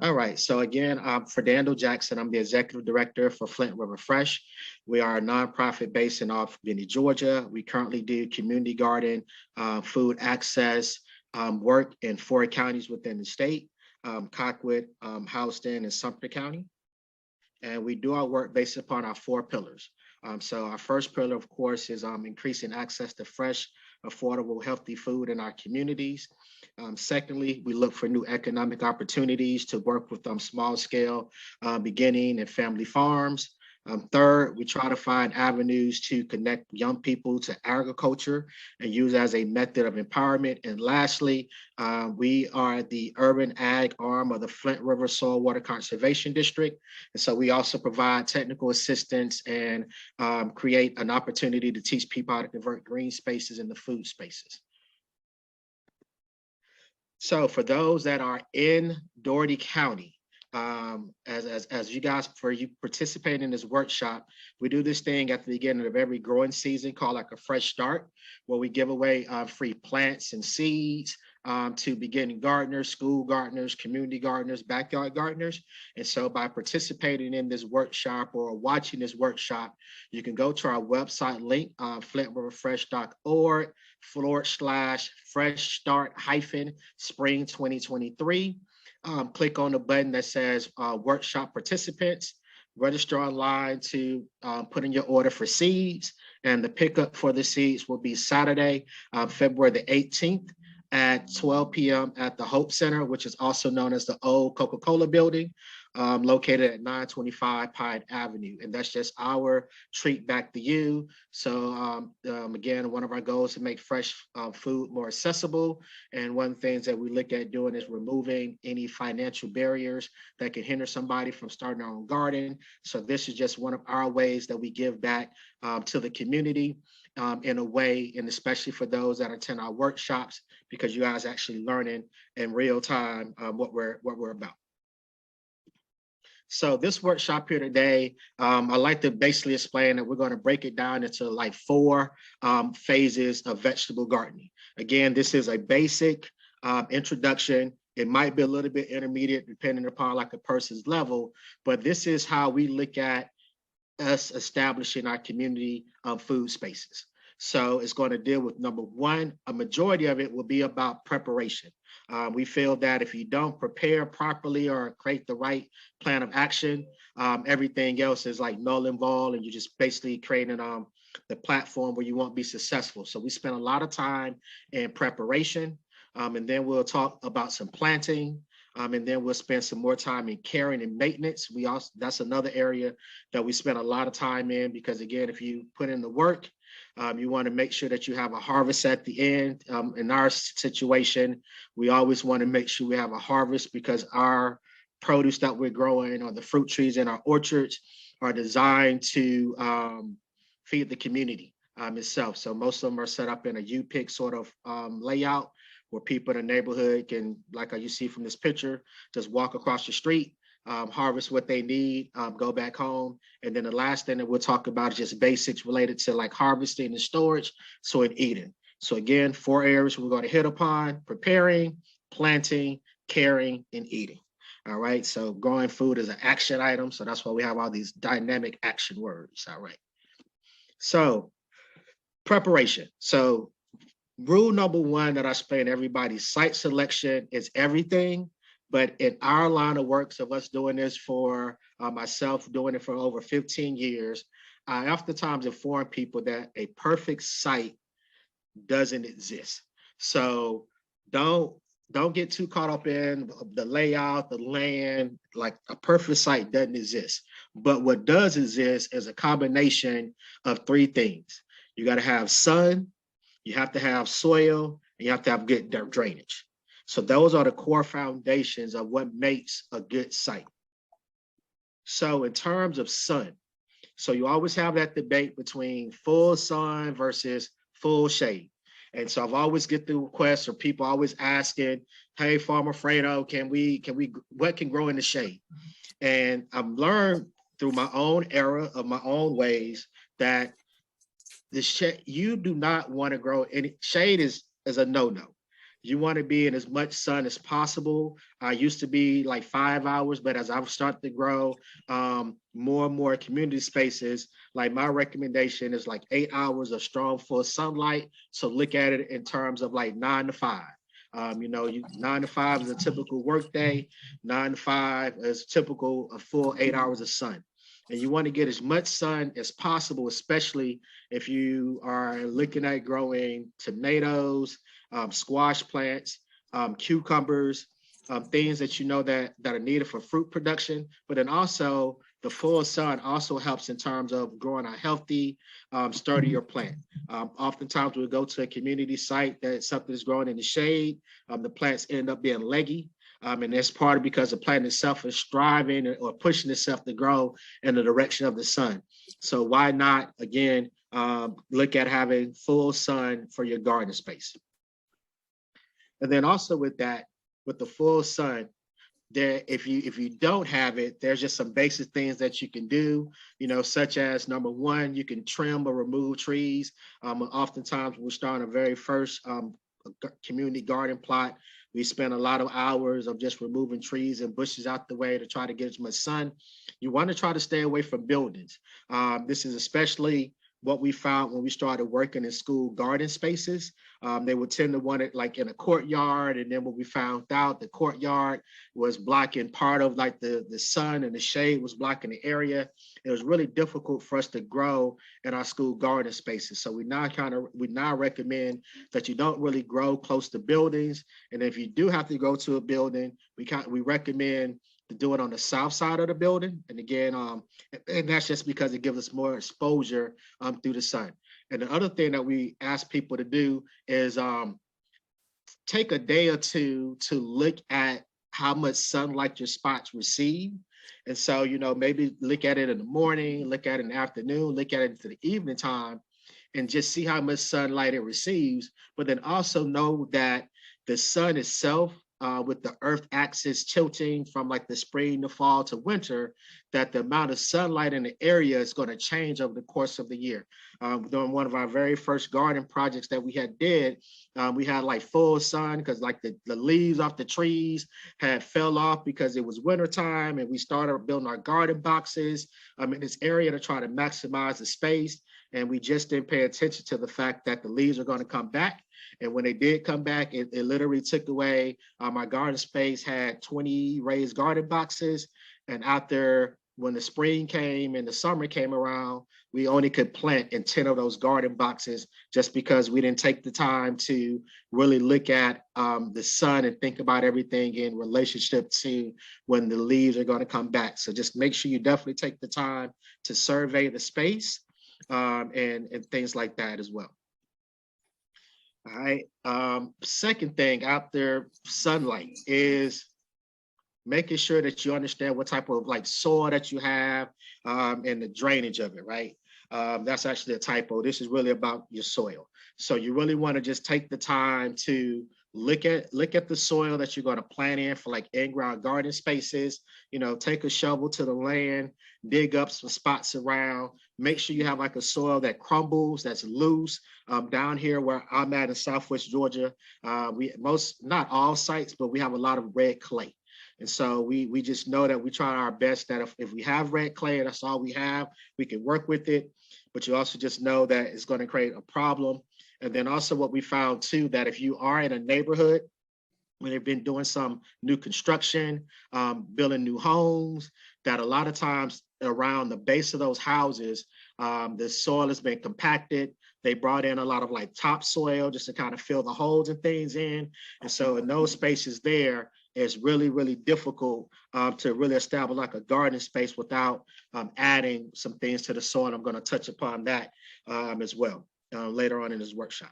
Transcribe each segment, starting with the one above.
All right. So again, I'm Fernando Jackson. I'm the executive director for Flint River Fresh. We are a nonprofit based in Albany, Georgia. We currently do community garden, food access work in 4 counties within the state, Colquitt, Houston, and Sumter County. And we do our work based upon our 4 pillars. So our first pillar, of course, is increasing access to fresh, affordable, healthy food in our communities. Secondly, we look for new economic opportunities to work with small scale beginning and family farms. Third, we try to find avenues to connect young people to agriculture and use as a method of empowerment. And lastly, we are the urban ag arm of the Flint River Soil Water Conservation District. And so we also provide technical assistance and create an opportunity to teach people how to convert green spaces into food spaces. So for those that are in Dougherty County, as you guys, for you participate in this workshop, we do this thing at the beginning of every growing season called like a fresh start, where we give away free plants and seeds to beginning gardeners, school gardeners, community gardeners, backyard gardeners. And so by participating in this workshop or watching this workshop, you can go to our website link, flintriverfresh.org/fresh start spring 2023. Click on the button that says workshop participants, register online to put in your order for seeds, and the pickup for the seeds will be Saturday, February the 18th at 12 p.m. at the Hope Center, which is also known as the old Coca-Cola building, located at 925 Pine Avenue. And that's just our treat back to you. So again, one of our goals is to make fresh food more accessible. And one of the things that we look at doing is removing any financial barriers that can hinder somebody from starting their own garden. So this is just one of our ways that we give back to the community in a way, and especially for those that attend our workshops, because you guys actually learning in real time what we're about. So this workshop here today, I like to basically explain that we're going to break it down into like 4 phases of vegetable gardening. Again, this is a basic introduction. It might be a little bit intermediate depending upon like a person's level, but this is how we look at us establishing our community food spaces. So it's going to deal with number 1, a majority of it will be about preparation. We feel that if you don't prepare properly or create the right plan of action, everything else is like null and void, and you're just basically creating the platform where you won't be successful. So we spend a lot of time in preparation, and then we'll talk about some planting, and then we'll spend some more time in caring and maintenance. That's another area that we spend a lot of time in, because again, if you put in the work, you want to make sure that you have a harvest at the end. In our situation, we always want to make sure we have a harvest, because our produce that we're growing or the fruit trees in our orchards are designed to feed the community itself. So most of them are set up in a U-pick sort of layout, where people in the neighborhood can, like you see from this picture, just walk across the street, harvest what they need, go back home. And then the last thing that we'll talk about is just basics related to like harvesting and storage, so and eating. So again, 4 areas we're going to hit upon: preparing, planting, caring, and eating. All right, so growing food is an action item, so that's why we have all these dynamic action words. All right, so preparation. So rule number 1 that I explain to everybody: site selection is everything. But in our line of works of us doing this for myself, doing it for over 15 years, I oftentimes inform people that a perfect site doesn't exist. So don't get too caught up in the layout, the land. Like, a perfect site doesn't exist. But what does exist is a combination of 3 things. You got to have sun, you have to have soil, and you have to have good drainage. So those are the core foundations of what makes a good site. So in terms of sun, so you always have that debate between full sun versus full shade. And so I've always get the requests, or people always asking, hey, Farmer Fredo, what can grow in the shade? And I've learned through my own era of my own ways that the shade, you do not want to grow any shade is a no-no. You want to be in as much sun as possible. I used to be like 5 hours, but as I've started to grow more and more community spaces, like my recommendation is like 8 hours of strong full sunlight. So look at it in terms of like 9 to 5. 9 to 5 is a typical work day. 9 to 5 is typical a full 8 hours of sun. And you want to get as much sun as possible, especially if you are looking at growing tomatoes, squash plants, cucumbers, things that you know that are needed for fruit production. But then also the full sun also helps in terms of growing a healthy, sturdier plant. Oftentimes we'll go to a community site that something is growing in the shade. The plants end up being leggy. And that's part of because the plant itself is striving or pushing itself to grow in the direction of the sun. So why not, again, look at having full sun for your garden space. And then also with that, with the full sun, there, if you don't have it, there's just some basic things that you can do, such as number one, you can trim or remove trees. Oftentimes we're starting a very first community garden plot. We spend a lot of hours of just removing trees and bushes out the way to try to get as much sun. You want to try to stay away from buildings. This is especially what we found when we started working in school garden spaces. They would tend to want it like in a courtyard. And then when we found out the courtyard was blocking part of like the sun and the shade was blocking the area, it was really difficult for us to grow in our school garden spaces. So we now recommend that you don't really grow close to buildings. And if you do have to go to a building, we recommend to do it on the south side of the building. And again, and that's just because it gives us more exposure through the sun. And the other thing that we ask people to do is take a day or two to look at how much sunlight your spots receive. And so, maybe look at it in the morning, look at it in the afternoon, look at it into the evening time, and just see how much sunlight it receives. But then also know that the sun itself, with the earth axis tilting from like the spring to fall to winter, that the amount of sunlight in the area is going to change over the course of the year. During one of our very first garden projects that we did, we had like full sun because like the leaves off the trees had fell off because it was wintertime, and we started building our garden boxes in this area to try to maximize the space. And we just didn't pay attention to the fact that the leaves are going to come back. And when they did come back, it literally took away my garden space, had 20 raised garden boxes. And after, when the spring came and the summer came around, we only could plant in 10 of those garden boxes just because we didn't take the time to really look at the sun and think about everything in relationship to when the leaves are going to come back. So just make sure you definitely take the time to survey the space and things like that as well. All right. Second thing after sunlight is making sure that you understand what type of like soil that you have and the drainage of it, right? That's actually a typo. This is really about your soil. So you really want to just take the time to look at the soil that you're going to plant in for like in-ground garden spaces. Take a shovel to the land, dig up some spots around, make sure you have like a soil that crumbles, that's loose. Down here where I'm at in Southwest Georgia, not all sites, but we have a lot of red clay. And so we just know that we try our best that if we have red clay, that's all we have, we can work with it. But you also just know that it's going to create a problem. And then also what we found too, that if you are in a neighborhood when they've been doing some new construction, building new homes, that a lot of times around the base of those houses, the soil has been compacted. They brought in a lot of like topsoil just to kind of fill the holes and things in. And so in those spaces there, it's really, really difficult to really establish like a garden space without adding some things to the soil. I'm going to touch upon that as well later on in this workshop.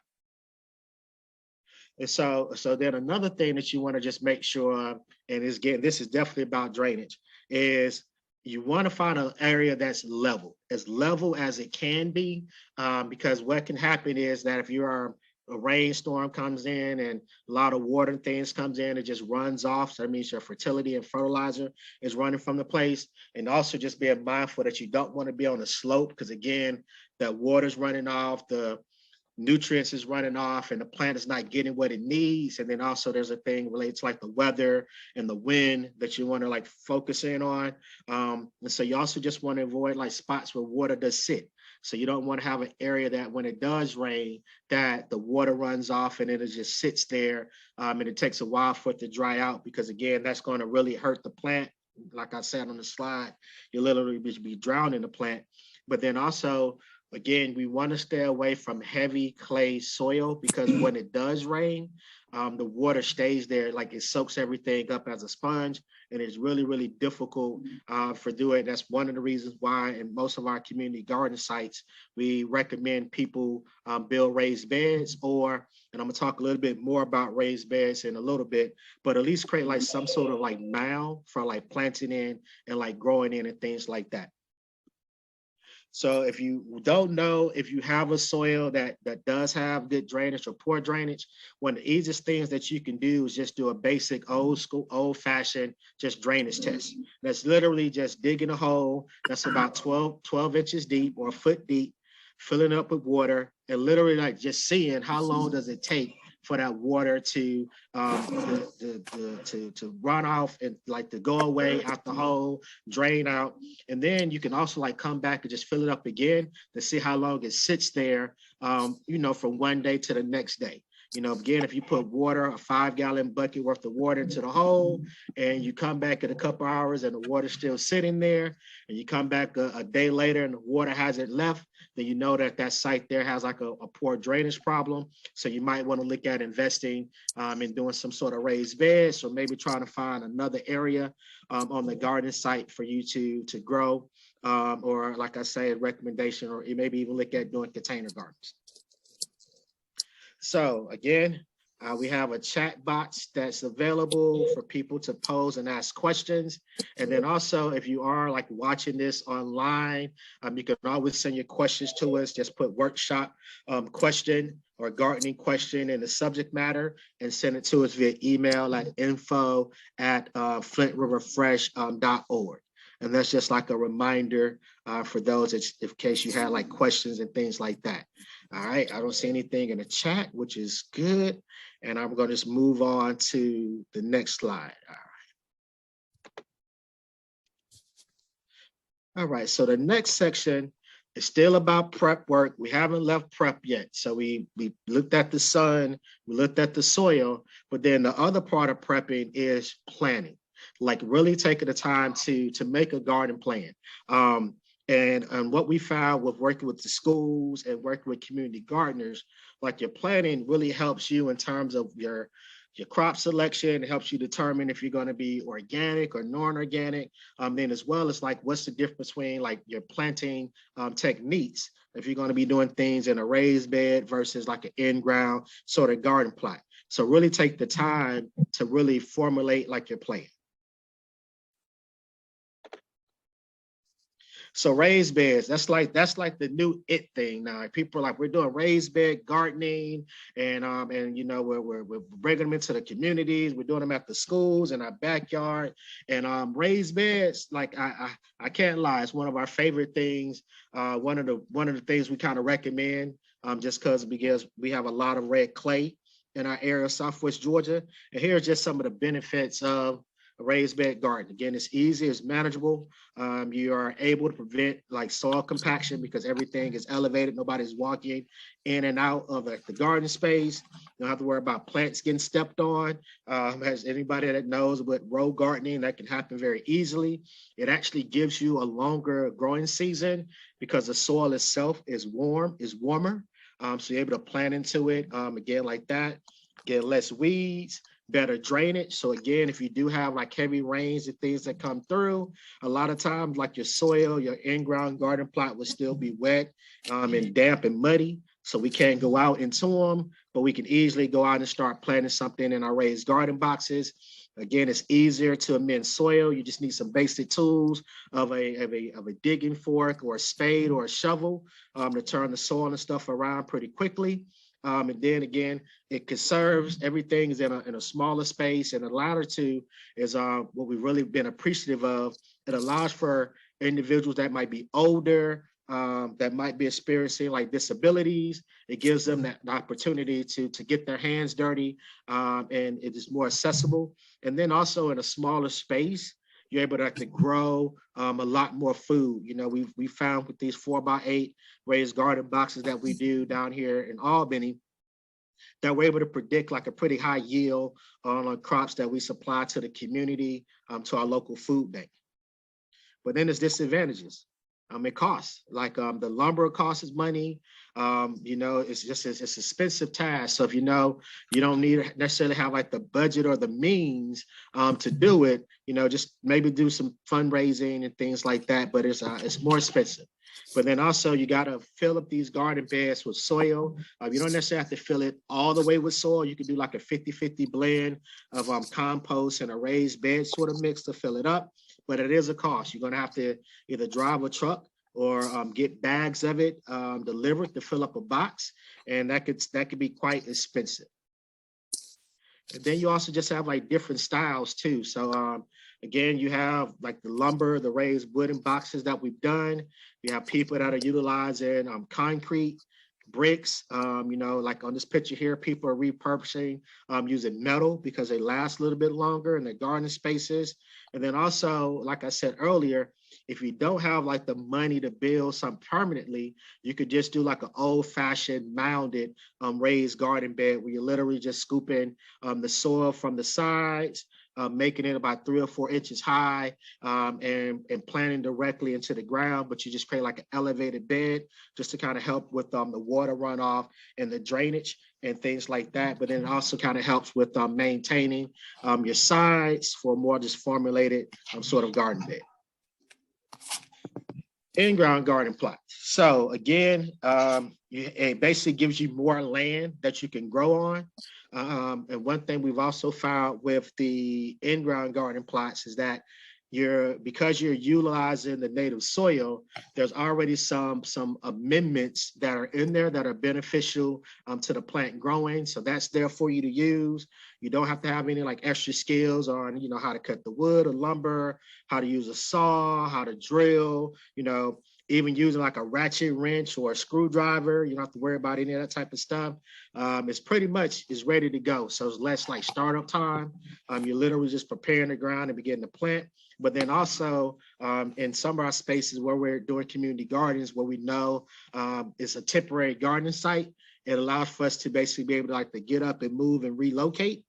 And so then another thing that you want to just make sure, and this is definitely about drainage, is you want to find an area that's level as it can be, because what can happen is that if a rainstorm comes in and a lot of water and things comes in, it just runs off. So that means your fertility and fertilizer is running from the place. And also just being mindful that you don't want to be on a slope, because again, that water's running off, the nutrients is running off and the plant is not getting what it needs. And then also there's a thing related to like the weather and the wind that you want to like focus in on. And so you also just want to avoid like spots where water does sit. So you don't want to have an area that when it does rain, that the water runs off and it just sits there, and it takes a while for it to dry out, because again, that's going to really hurt the plant. Like I said on the slide, you literally be drowning the plant. But then also, again, we want to stay away from heavy clay soil, because when it does rain, the water stays there, like it soaks everything up as a sponge, and it's really, really difficult for doing. That's one of the reasons why in most of our community garden sites, we recommend people build raised beds, or, and I'm gonna talk a little bit more about raised beds in a little bit, but at least create like some sort of like mound for like planting in and like growing in and things like that. So if you don't know if you have a soil that does have good drainage or poor drainage, one of the easiest things that you can do is just do a basic old school, old fashioned, just drainage test. That's literally just digging a hole that's about 12 inches deep or a foot deep, filling it up with water, and literally like just seeing how long does it take for that water to run off and like to go away out the hole, drain out. And then you can also like come back and just fill it up again to see how long it sits there, you know, from one day to the next day. You know, again, if you put water, a 5-gallon bucket worth of water into the hole, and you come back in a couple hours and the water's still sitting there, and you come back a day later and the water hasn't left, then you know that that site there has like a poor drainage problem. So you might want to look at investing in doing some sort of raised beds, or maybe trying to find another area on the garden site for you to grow, or like I say, a recommendation, or you maybe even look at doing container gardens. So again, we have a chat box that's available for people to pose and ask questions. And then also, if you are like watching this online, you can always send your questions to us. Just put workshop question or gardening question in the subject matter and send it to us via email at info@flintriverfresh.org. And that's just like a reminder for those in case you had like questions and things like that. All right, I don't see anything in the chat, which is good. And I'm going to just move on to the next slide. All right, so the next section is still about prep work. We haven't left prep yet. So we looked at the sun, we looked at the soil, but then the other part of prepping is planning, like really taking the time to make a garden plan. And what we found with working with the schools and working with community gardeners, like your planning really helps you in terms of your crop selection. It helps you determine if you're going to be organic or non-organic. Then as well as like, what's the difference between like your planting techniques, if you're going to be doing things in a raised bed versus like an in-ground sort of garden plot. So really take the time to really formulate like your plan. So raised beds, that's like the new it thing now. People are like, we're doing raised bed gardening, and you know, we're bringing them into the communities. We're doing them at the schools in our backyard, and raised beds, like I can't lie, it's one of our favorite things. One of the things we kind of recommend, just because we have a lot of red clay in our area of Southwest Georgia, and here's just some of the benefits of a raised bed garden. Again, it's easy, it's manageable. You are able to prevent like soil compaction because everything is elevated. Nobody's walking in and out of the garden space. You don't have to worry about plants getting stepped on. As anybody that knows with row gardening, that can happen very easily. It actually gives you a longer growing season because the soil itself is warmer. So you're able to plant into it again like that, get less weeds, better drainage. So again, if you do have like heavy rains and things that come through, a lot of times like your soil, your in-ground garden plot will still be wet and damp and muddy. So we can't go out into them, but we can easily go out and start planting something in our raised garden boxes. Again, it's easier to amend soil. You just need some basic tools of a digging fork or a spade or a shovel to turn the soil and stuff around pretty quickly. And then again, it conserves everything is in a smaller space. And the latter two is what we've really been appreciative of. It allows for individuals that might be older, that might be experiencing like disabilities. It gives them that opportunity to get their hands dirty, and it is more accessible. And then also in a smaller space, you're able to grow a lot more food. You know, we found with these 4x8 raised garden boxes that we do down here in Albany, that we're able to predict like a pretty high yield on crops that we supply to the community, to our local food bank. But then there's disadvantages. It costs, like the lumber costs money. You know, it's expensive task. So if you know you don't need necessarily have like the budget or the means to do it, you know, just maybe do some fundraising and things like that. But it's more expensive. But then also you got to fill up these garden beds with soil. You don't necessarily have to fill it all the way with soil. You can do like a 50-50 blend of compost and a raised bed sort of mix to fill it up. But it is a cost. You're going to have to either drive a truck or get bags of it delivered to fill up a box. And that could be quite expensive. And then you also just have like different styles too. So again, you have like the lumber, the raised wooden boxes that we've done. You have people that are utilizing concrete, bricks. You know, like on this picture here, people are repurposing using metal because they last a little bit longer in the garden spaces. And then also, like I said earlier, if you don't have like the money to build some permanently, you could just do like an old-fashioned mounded raised garden bed where you're literally just scooping the soil from the sides, making it about 3 or 4 inches high, and planting directly into the ground. But you just create like an elevated bed just to kind of help with the water runoff and the drainage and things like that. But then it also kind of helps with maintaining your sides for a more just formulated sort of garden bed. In-ground garden plot. So again, it basically gives you more land that you can grow on. And one thing we've also found with the in-ground garden plots is that because you're utilizing the native soil, there's already some amendments that are in there that are beneficial to the plant growing. So that's there for you to use. You don't have to have any like extra skills on, you know, how to cut the wood or lumber, how to use a saw, how to drill, you know, even using like a ratchet wrench or a screwdriver. You don't have to worry about any of that type of stuff. It's pretty much is ready to go. So it's less like startup time. You're literally just preparing the ground and beginning to plant. But then also in some of our spaces where we're doing community gardens, where we know it's a temporary gardening site, it allows for us to basically be able to like to get up and move and relocate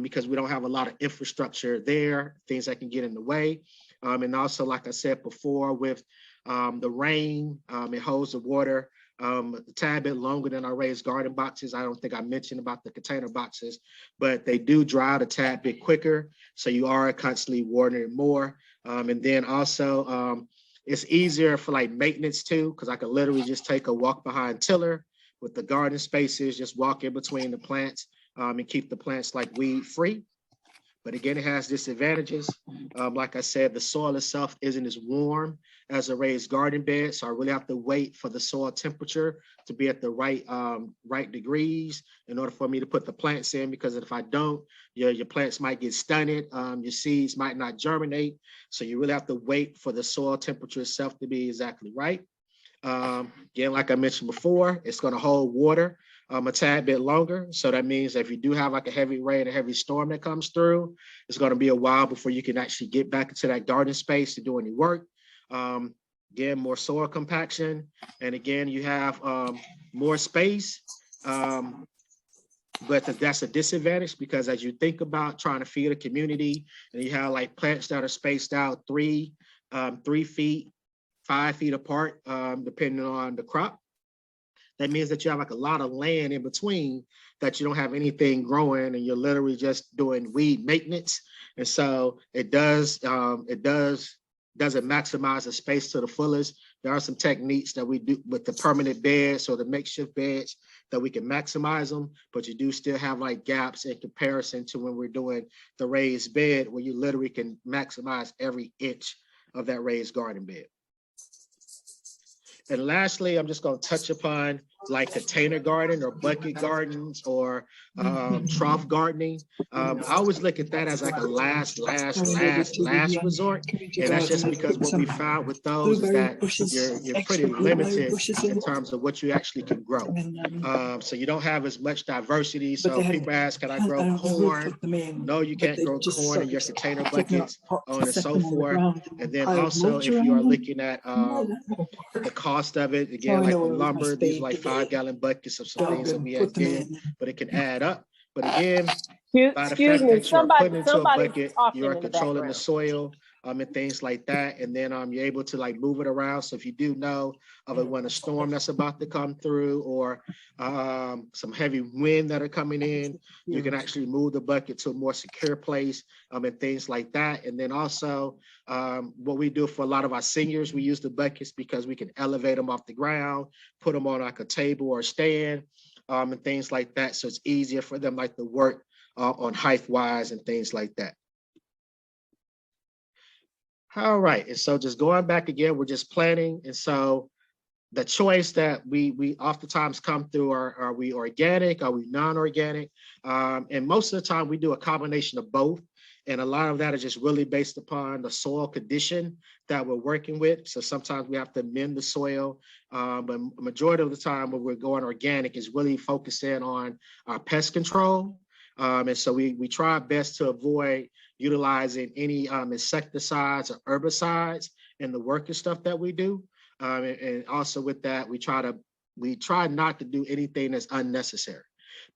because we don't have a lot of infrastructure there, things that can get in the way. And also, like I said before, with the rain, it holds the water a tad bit longer than our raised garden boxes. I don't think I mentioned about the container boxes, but they do dry out a tad bit quicker. So you are constantly watering it more. And then also it's easier for like maintenance too, because I could literally just take a walk behind tiller with the garden spaces, just walk in between the plants and keep the plants like weed free. But again, it has disadvantages. Like I said, the soil itself isn't as warm as a raised garden bed. So I really have to wait for the soil temperature to be at the right degrees in order for me to put the plants in, because if I don't, your plants might get stunted. Your seeds might not germinate. So you really have to wait for the soil temperature itself to be exactly right. Again, like I mentioned before, it's going to hold water a tad bit longer. So that means that if you do have like a heavy rain, a heavy storm that comes through, it's going to be a while before you can actually get back into that garden space to do any work. Again, more soil compaction. And again, you have more space. But that's a disadvantage because as you think about trying to feed a community and you have like plants that are spaced out 3 feet, 5 feet apart, depending on the crop, that means that you have like a lot of land in between that you don't have anything growing and you're literally just doing weed maintenance. And so it doesn't maximize the space to the fullest. There are some techniques that we do with the permanent beds or the makeshift beds that we can maximize them, but you do still have like gaps in comparison to when we're doing the raised bed where you literally can maximize every inch of that raised garden bed. And lastly, I'm just going to touch upon like container garden or bucket gardens or trough gardening. I always look at that as like a last resort. And that's just because what we found with those is that you're pretty limited in terms of what you actually can grow. So you don't have as much diversity. So people ask, can I grow corn? No, you can't grow corn in your container buckets, on and so forth. And then also, if you are looking at the cost of it, again, like the lumber, these are like 5-gallon buckets of some things that we had did, but it can add up. But again, by the fact that you're putting into a bucket, you are controlling the soil and things like that. And then you're able to like move it around. So if you do know of when a storm that's about to come through or some heavy wind that are coming in, you can actually move the bucket to a more secure place and things like that. And then also what we do for a lot of our seniors, we use the buckets because we can elevate them off the ground, put them on like a table or a stand and things like that. So it's easier for them like to work on height wise and things like that. All right, and so just going back again, we're just planning. And so the choice that we oftentimes come through are we organic, are we non-organic? And most of the time we do a combination of both. And a lot of that is just really based upon the soil condition that we're working with. So sometimes we have to amend the soil, but majority of the time when we're going organic is really focusing on our pest control. And so we try our best to avoid utilizing any insecticides or herbicides in the work and stuff that we do. And also with that, we try not to do anything that's unnecessary.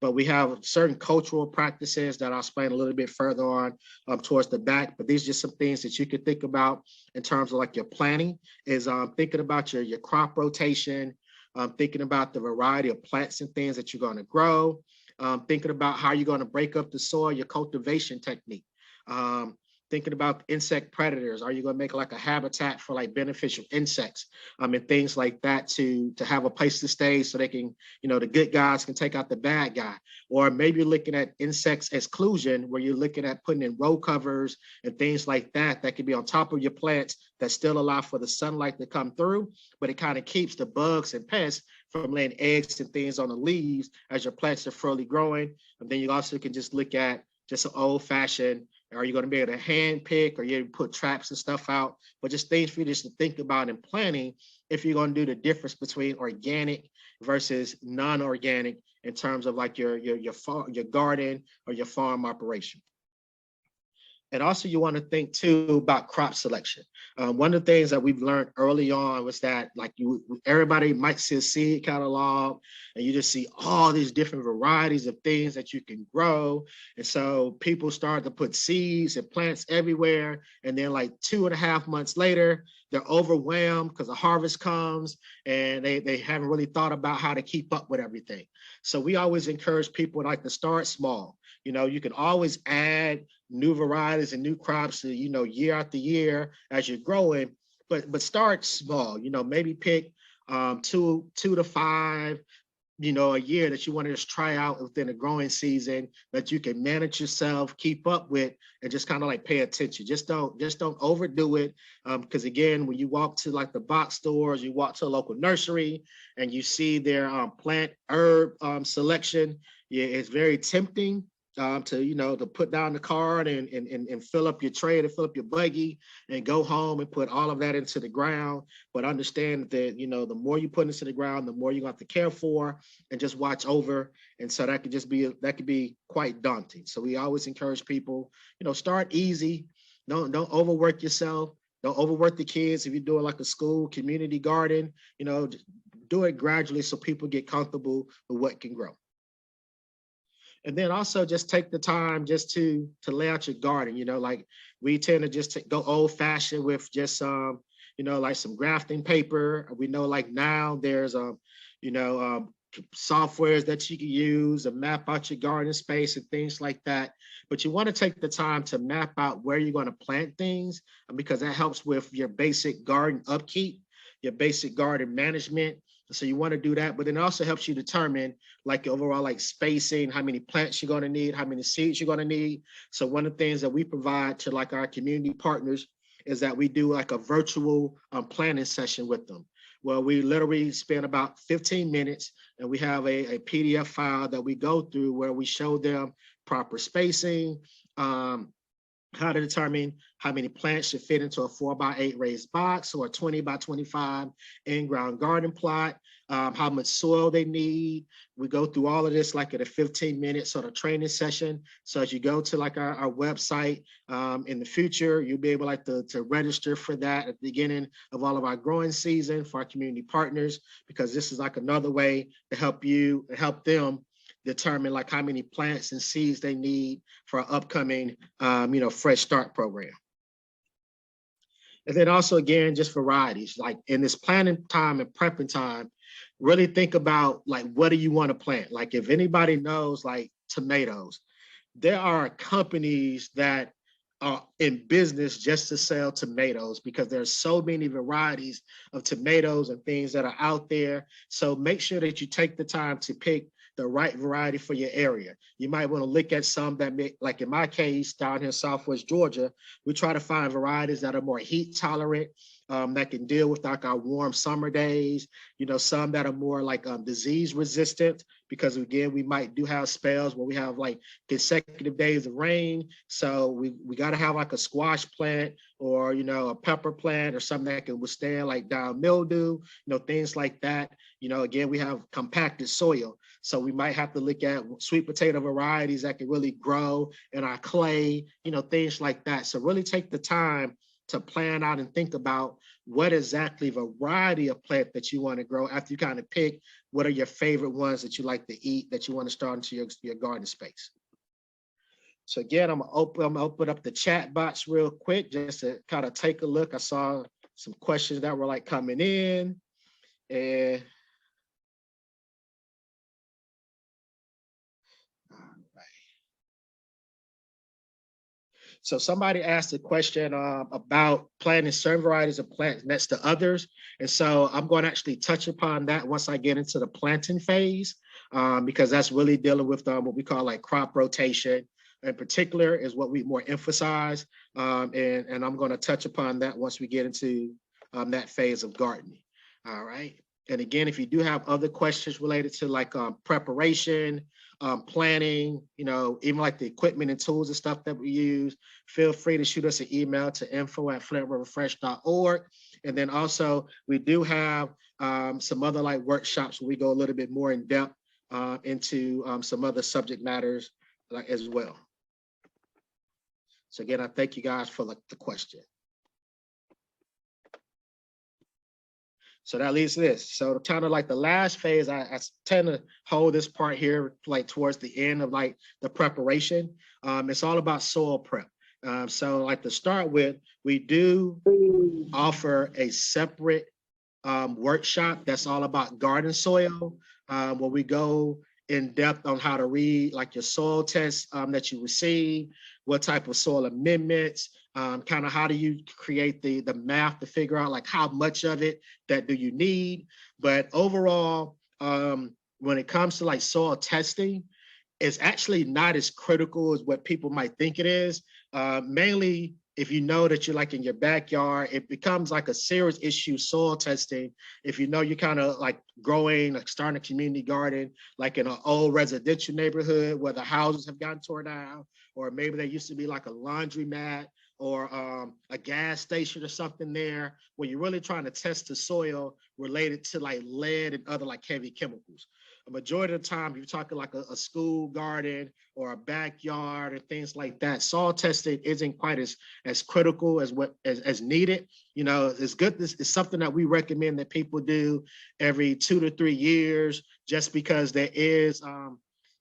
But we have certain cultural practices that I'll explain a little bit further on towards the back. But these are just some things that you could think about in terms of like your planning is thinking about your crop rotation, thinking about the variety of plants and things that you're going to grow, thinking about how you're going to break up the soil, your cultivation technique. Thinking about insect predators. Are you going to make like a habitat for like beneficial insects and things like that to have a place to stay so they can, the good guys can take out the bad guy? Or maybe you're looking at insects exclusion where you're looking at putting in row covers and things like that can be on top of your plants that still allow for the sunlight to come through, but it kind of keeps the bugs and pests from laying eggs and things on the leaves as your plants are fully growing. And then you also can just look at just an old fashioned, are you going to be able to hand pick or you put traps and stuff out? But just things for you just to think about in planning if you're going to do the difference between organic versus non-organic in terms of like your garden or your farm operation. And also you want to think too about crop selection. One of the things that we've learned early on was that like everybody might see a seed catalog and you just see all these different varieties of things that you can grow. And so people start to put seeds and plants everywhere. And then like 2.5 months later, they're overwhelmed because the harvest comes and they haven't really thought about how to keep up with everything. So we always encourage people like to start small. You can always add new varieties and new crops, year after year as you're growing, but start small, maybe pick 2 to 5, a year that you want to just try out within a growing season that you can manage yourself, keep up with, and just kind of like pay attention. Just don't overdo it. Because again, when you walk to like the box stores, you walk to a local nursery and you see their plant herb selection, yeah, it's very tempting to put down the cart and fill up your tray, to fill up your buggy and go home and put all of that into the ground. But understand that, the more you put into the ground, the more you're going to have to care for and just watch over. And so that could be quite daunting. So we always encourage people, start easy. Don't overwork yourself. Don't overwork the kids. If you're doing like a school community garden, do it gradually so people get comfortable with what can grow. And then also just take the time just to lay out your garden, like we tend to just go old fashioned with just, like some grafting paper. We know like now there's, softwares that you can use to map out your garden space and things like that. But you want to take the time to map out where you're going to plant things because that helps with your basic garden upkeep, your basic garden management. So you want to do that, but it also helps you determine like your overall like spacing, how many plants you're going to need, how many seeds you're going to need. So one of the things that we provide to like our community partners is that we do like a virtual planning session with them, Well, we literally spend about 15 minutes and we have a PDF file that we go through where we show them proper spacing, how to determine how many plants should fit into a 4x8 raised box or a 20x25 in-ground garden plot, how much soil they need. We go through all of this like at a 15-minute sort of training session. So as you go to like our website in the future, you'll be able like to register for that at the beginning of all of our growing season for our community partners, because this is like another way to help you, help them determine like how many plants and seeds they need for our upcoming, Fresh Start program. And then also, again, just varieties, like in this planning time and prepping time, really think about like, what do you want to plant? Like if anybody knows like tomatoes, there are companies that are in business just to sell tomatoes because there's so many varieties of tomatoes and things that are out there. So make sure that you take the time to pick the right variety for your area. You might want to look at some that make, like in my case, down here in Southwest Georgia, we try to find varieties that are more heat tolerant, that can deal with like our warm summer days, some that are more like disease resistant, because again, we might do have spells where we have like consecutive days of rain. So we got to have like a squash plant or, a pepper plant or something that can withstand like down mildew, things like that. Again, we have compacted soil. So we might have to look at sweet potato varieties that can really grow in our clay, things like that. So really take the time to plan out and think about what exactly variety of plant that you want to grow after you kind of pick what are your favorite ones that you like to eat that you want to start into your garden space. So again, I'm gonna open up the chat box real quick just to kind of take a look. I saw some questions that were like coming in, and so somebody asked a question about planting certain varieties of plants next to others. And so I'm going to actually touch upon that once I get into the planting phase, because that's really dealing with what we call like crop rotation in particular is what we more emphasize. And I'm going to touch upon that once we get into that phase of gardening. All right. And again, if you do have other questions related to like preparation, planning, even like the equipment and tools and stuff that we use, feel free to shoot us an email to info@flint-river-fresh.org. And then also we do have some other like workshops where we go a little bit more in depth into some other subject matters like as well. So again, I thank you guys for the question. So that leads to this. So kind of like the last phase, I tend to hold this part here like towards the end of like the preparation. It's all about soil prep. So like to start with, we do offer a separate workshop that's all about garden soil, where we go in depth on how to read like your soil tests that you receive, what type of soil amendments, kind of how do you create the math to figure out like how much of it that do you need. But overall, when it comes to like soil testing, it's actually not as critical as what people might think it is. Mainly, if you know that you're like in your backyard, it becomes like a serious issue, soil testing. If you know you're kind of like growing, like starting a community garden, like in an old residential neighborhood where the houses have gotten torn down, or maybe there used to be like a laundromat or a gas station or something there, where you're really trying to test the soil related to like lead and other like heavy chemicals. A majority of the time, you're talking like a school garden or a backyard and things like that. Soil testing isn't quite as critical as needed. It's good. This is something that we recommend that people do every 2 to 3 years, just because there is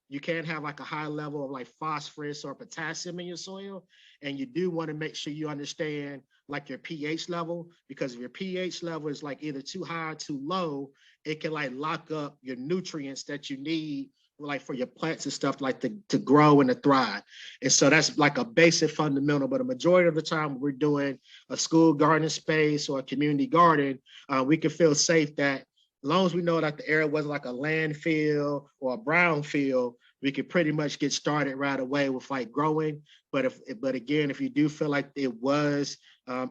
you can have like a high level of like phosphorus or potassium in your soil. And you do want to make sure you understand like your pH level, because if your pH level is like either too high or too low, it can like lock up your nutrients that you need like for your plants and stuff like to grow and to thrive. And so that's like a basic fundamental, but a majority of the time we're doing a school garden space or a community garden, we can feel safe that as long as we know that the area wasn't like a landfill or a brownfield, we could pretty much get started right away with like growing. But again, if you do feel like it was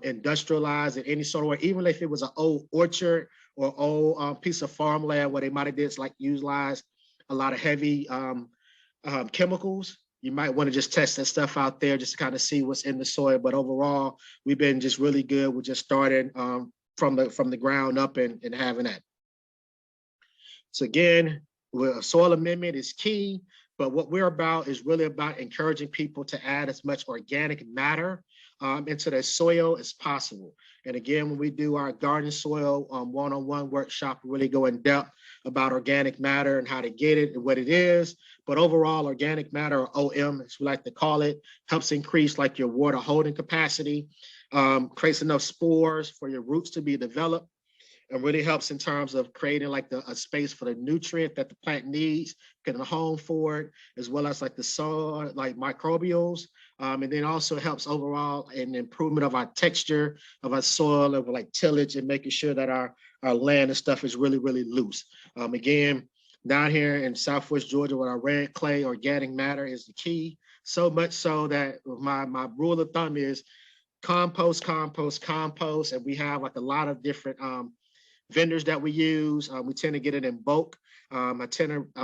industrialized in any sort of way, even if it was an old orchard or old piece of farmland where they might have did like utilize a lot of heavy chemicals, you might want to just test that stuff out there just to kind of see what's in the soil. But overall, we've been just really good. We're just starting from the ground up and having that. So again, soil amendment is key, but what we're about is really about encouraging people to add as much organic matter into their soil as possible. And again, when we do our garden soil one-on-one workshop, we really go in depth about organic matter and how to get it and what it is. But overall, organic matter, or OM, as we like to call it, helps increase like your water holding capacity, creates enough spores for your roots to be developed, and really helps in terms of creating like a space for the nutrient that the plant needs, getting a home for it, as well as like the soil, like microbials. And then also helps overall in improvement of our texture of our soil, of like tillage, and making sure that our land and stuff is really, really loose. Again, down here in Southwest Georgia, with our red clay, organic matter is the key. So much so that my rule of thumb is compost, compost, compost. And we have like a lot of different vendors that we use. We tend to get it in bulk. I've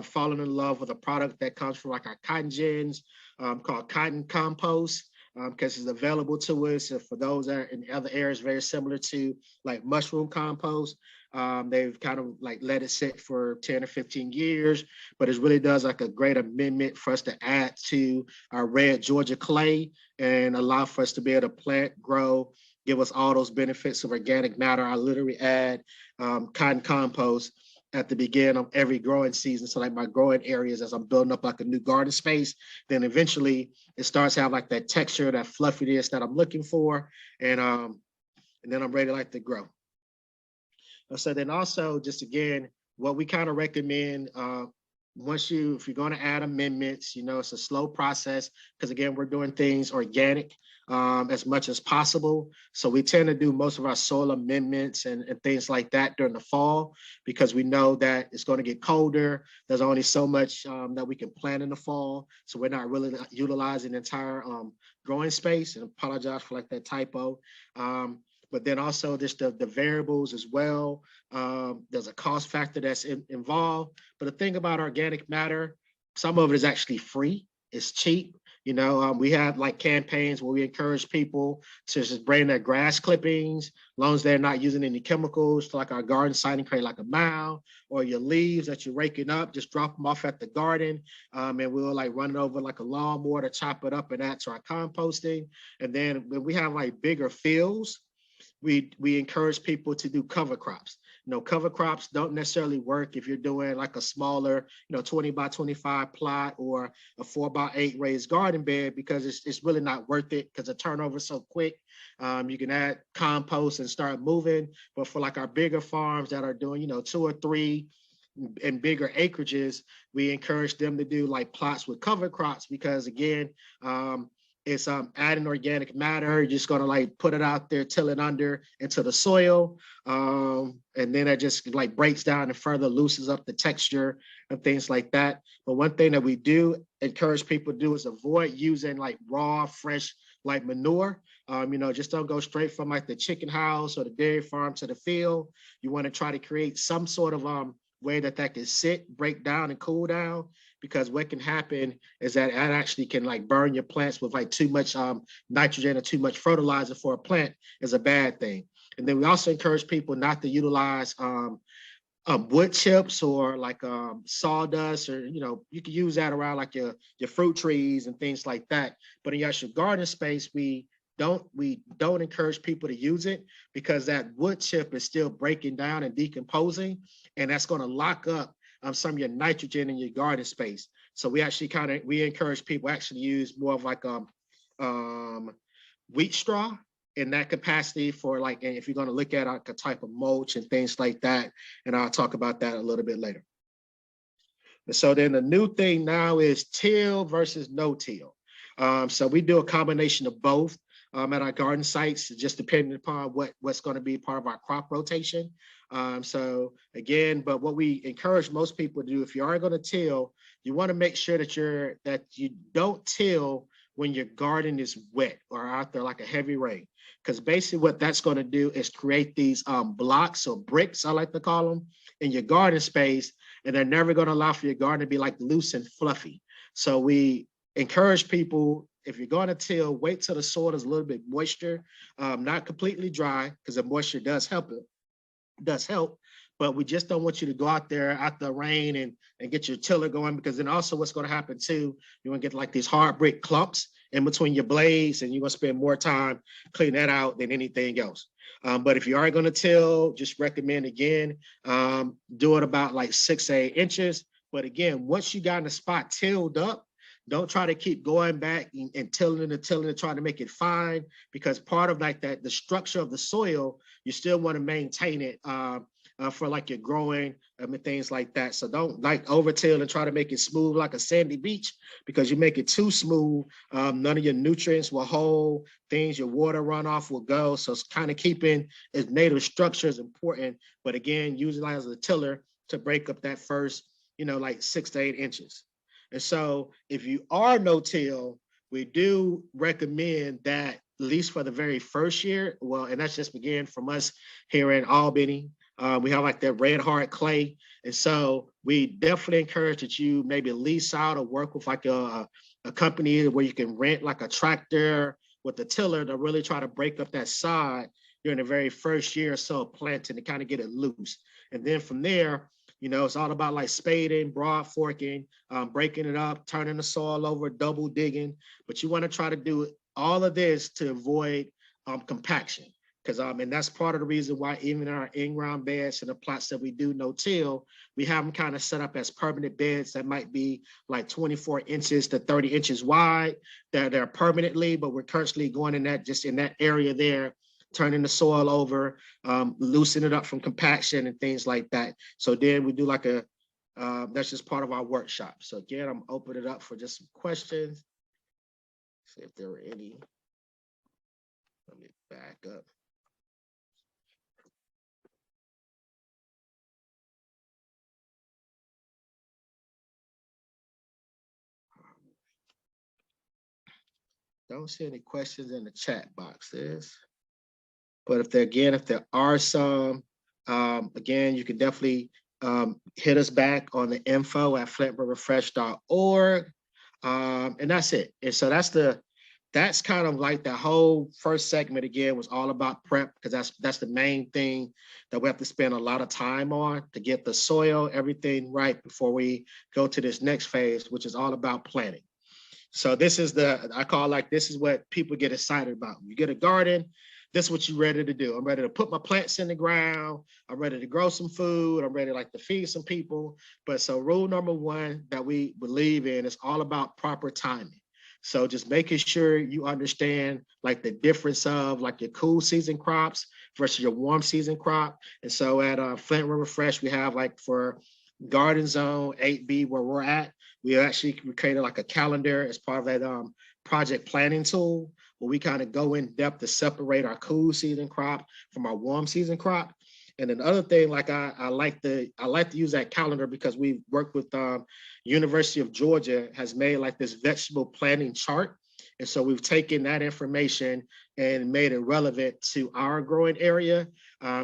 fallen in love with a product that comes from like our cotton gins called Cotton Compost, because it's available to us. And for those that are in other areas, very similar to like mushroom compost. They've kind of like let it sit for 10 or 15 years, but it really does like a great amendment for us to add to our red Georgia clay and allow for us to be able to plant, grow, give us all those benefits of organic matter. I literally add cotton compost at the beginning of every growing season. So like my growing areas, as I'm building up like a new garden space, then eventually it starts to have like that texture, that fluffiness that I'm looking for. And then I'm ready like to grow. So then also just again, what we kind of recommend, if you're going to add amendments, it's a slow process, because again, we're doing things organic as much as possible. So we tend to do most of our soil amendments and things like that during the fall, because we know that it's going to get colder. There's only so much that we can plant in the fall. So we're not really utilizing the entire growing space, and apologize for like that typo. But then also just the variables as well. There's a cost factor that's involved. But the thing about organic matter, some of it is actually free. It's cheap. We have like campaigns where we encourage people to just bring their grass clippings, as long as they're not using any chemicals, to like our garden site and create like a mound, or your leaves that you're raking up, just drop them off at the garden. And we'll like run it over like a lawnmower to chop it up and add to our composting. And then when we have like bigger fields, we encourage people to do cover crops. Cover crops don't necessarily work if you're doing like a smaller, 20 by 25 plot or a 4 by 8 raised garden bed, because it's really not worth it, because the turnover is so quick. You can add compost and start moving. But for like our bigger farms that are doing, 2 or 3 and bigger acreages, we encourage them to do like plots with cover crops, because again, it's adding organic matter. You're just gonna like put it out there, till it under into the soil, and then it just like breaks down and further loosens up the texture and things like that. But one thing that we do encourage people to do is avoid using like raw, fresh like manure. Just don't go straight from like the chicken house or the dairy farm to the field. You want to try to create some sort of way that can sit, break down, and cool down, because what can happen is that it actually can like burn your plants with like too much nitrogen or too much fertilizer for a plant is a bad thing. And then we also encourage people not to utilize wood chips or like sawdust, or you can use that around like your fruit trees and things like that. But in your actual garden space, we don't encourage people to use it, because that wood chip is still breaking down and decomposing, and that's going to lock up some of your nitrogen in your garden space. So we actually we encourage people actually use more of like wheat straw in that capacity for like, and if you're going to look at like a type of mulch and things like that, and I'll talk about that a little bit later. And so then the new thing now is till versus no till. So we do a combination of both at our garden sites, just depending upon what's going to be part of our crop rotation. So again, but what we encourage most people to do, if you are going to till, you want to make sure that you don't till when your garden is wet or out there like a heavy rain. Because basically what that's going to do is create these blocks or bricks, I like to call them, in your garden space, and they're never going to allow for your garden to be like loose and fluffy. So we encourage people, if you're going to till, wait till the soil is a little bit moisture, not completely dry, because the moisture does help it, does help, but we just don't want you to go out there out the rain and get your tiller going, because then also what's going to happen too, you're going to get like these hard brick clumps in between your blades, and you're going to spend more time cleaning that out than anything else. But if you are going to till, just recommend again, do it about like 6 to 8 inches. But again, once you got in the spot tilled up, don't try to keep going back and tilling and tilling and trying to make it fine, because part of like that, the structure of the soil, you still want to maintain it for like your growing and things like that. So don't like over till and try to make it smooth like a sandy beach, because you make it too smooth, none of your nutrients will hold, things, your water runoff will go. So it's kind of keeping its native structure is important. But again, utilize the tiller to break up that first, like 6 to 8 inches. And so if you are no-till, we do recommend that, at least for the very first year, well, and that's just began from us here in Albany. We have like that red hard clay. And so we definitely encourage that you maybe lease out or work with like a company where you can rent like a tractor with the tiller to really try to break up that sod during the very first year or so of planting to kind of get it loose. And then from there, it's all about like spading, broad forking, breaking it up, turning the soil over, double digging. But you want to try to do all of this to avoid compaction. Because and that's part of the reason why even our in-ground beds and the plots that we do no-till, we have them kind of set up as permanent beds that might be like 24 inches to 30 inches wide. They're permanently, but we're currently going in that, just in that area there, turning the soil over, loosen it up from compaction and things like that. So then we do like that's just part of our workshop. So again, I'm opening it up for just some questions. See if there were any. Let me back up. Don't see any questions in the chat boxes. But if there are some, again, you can definitely hit us back on the info at flintbrookrefresh.org. And that's it. And so that's kind of like the whole first segment again was all about prep, because that's the main thing that we have to spend a lot of time on to get the soil, everything right before we go to this next phase, which is all about planting. So this is this is what people get excited about. You get a garden, this is what you're ready to do. I'm ready to put my plants in the ground. I'm ready to grow some food. I'm ready to feed some people. But so rule number one that we believe in is all about proper timing. So just making sure you understand like the difference of like your cool season crops versus your warm season crop. And so at Flint River Fresh, we have like for Garden Zone 8B where we're at, we created like a calendar as part of that project planning tool, where we kind of go in depth to separate our cool season crop from our warm season crop. And then the other thing, like I like to use that calendar because we worked with University of Georgia has made like this vegetable planting chart. And so we've taken that information and made it relevant to our growing area.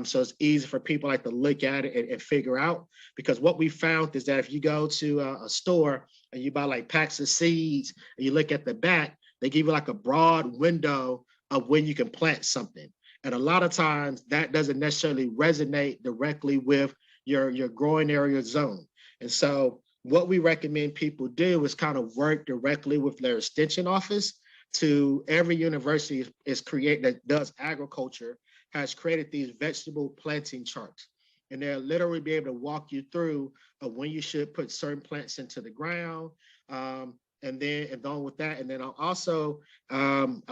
So it's easy for people like to look at it and figure out, because what we found is that if you go to a store and you buy like packs of seeds and you look at the back, they give you like a broad window of when you can plant something. And a lot of times that doesn't necessarily resonate directly with your growing area zone. And so what we recommend people do is kind of work directly with their extension office. To every university that does agriculture has created these vegetable planting charts. And they'll literally be able to walk you through when you should put certain plants into the ground. And on with that. And then I'll also, I'm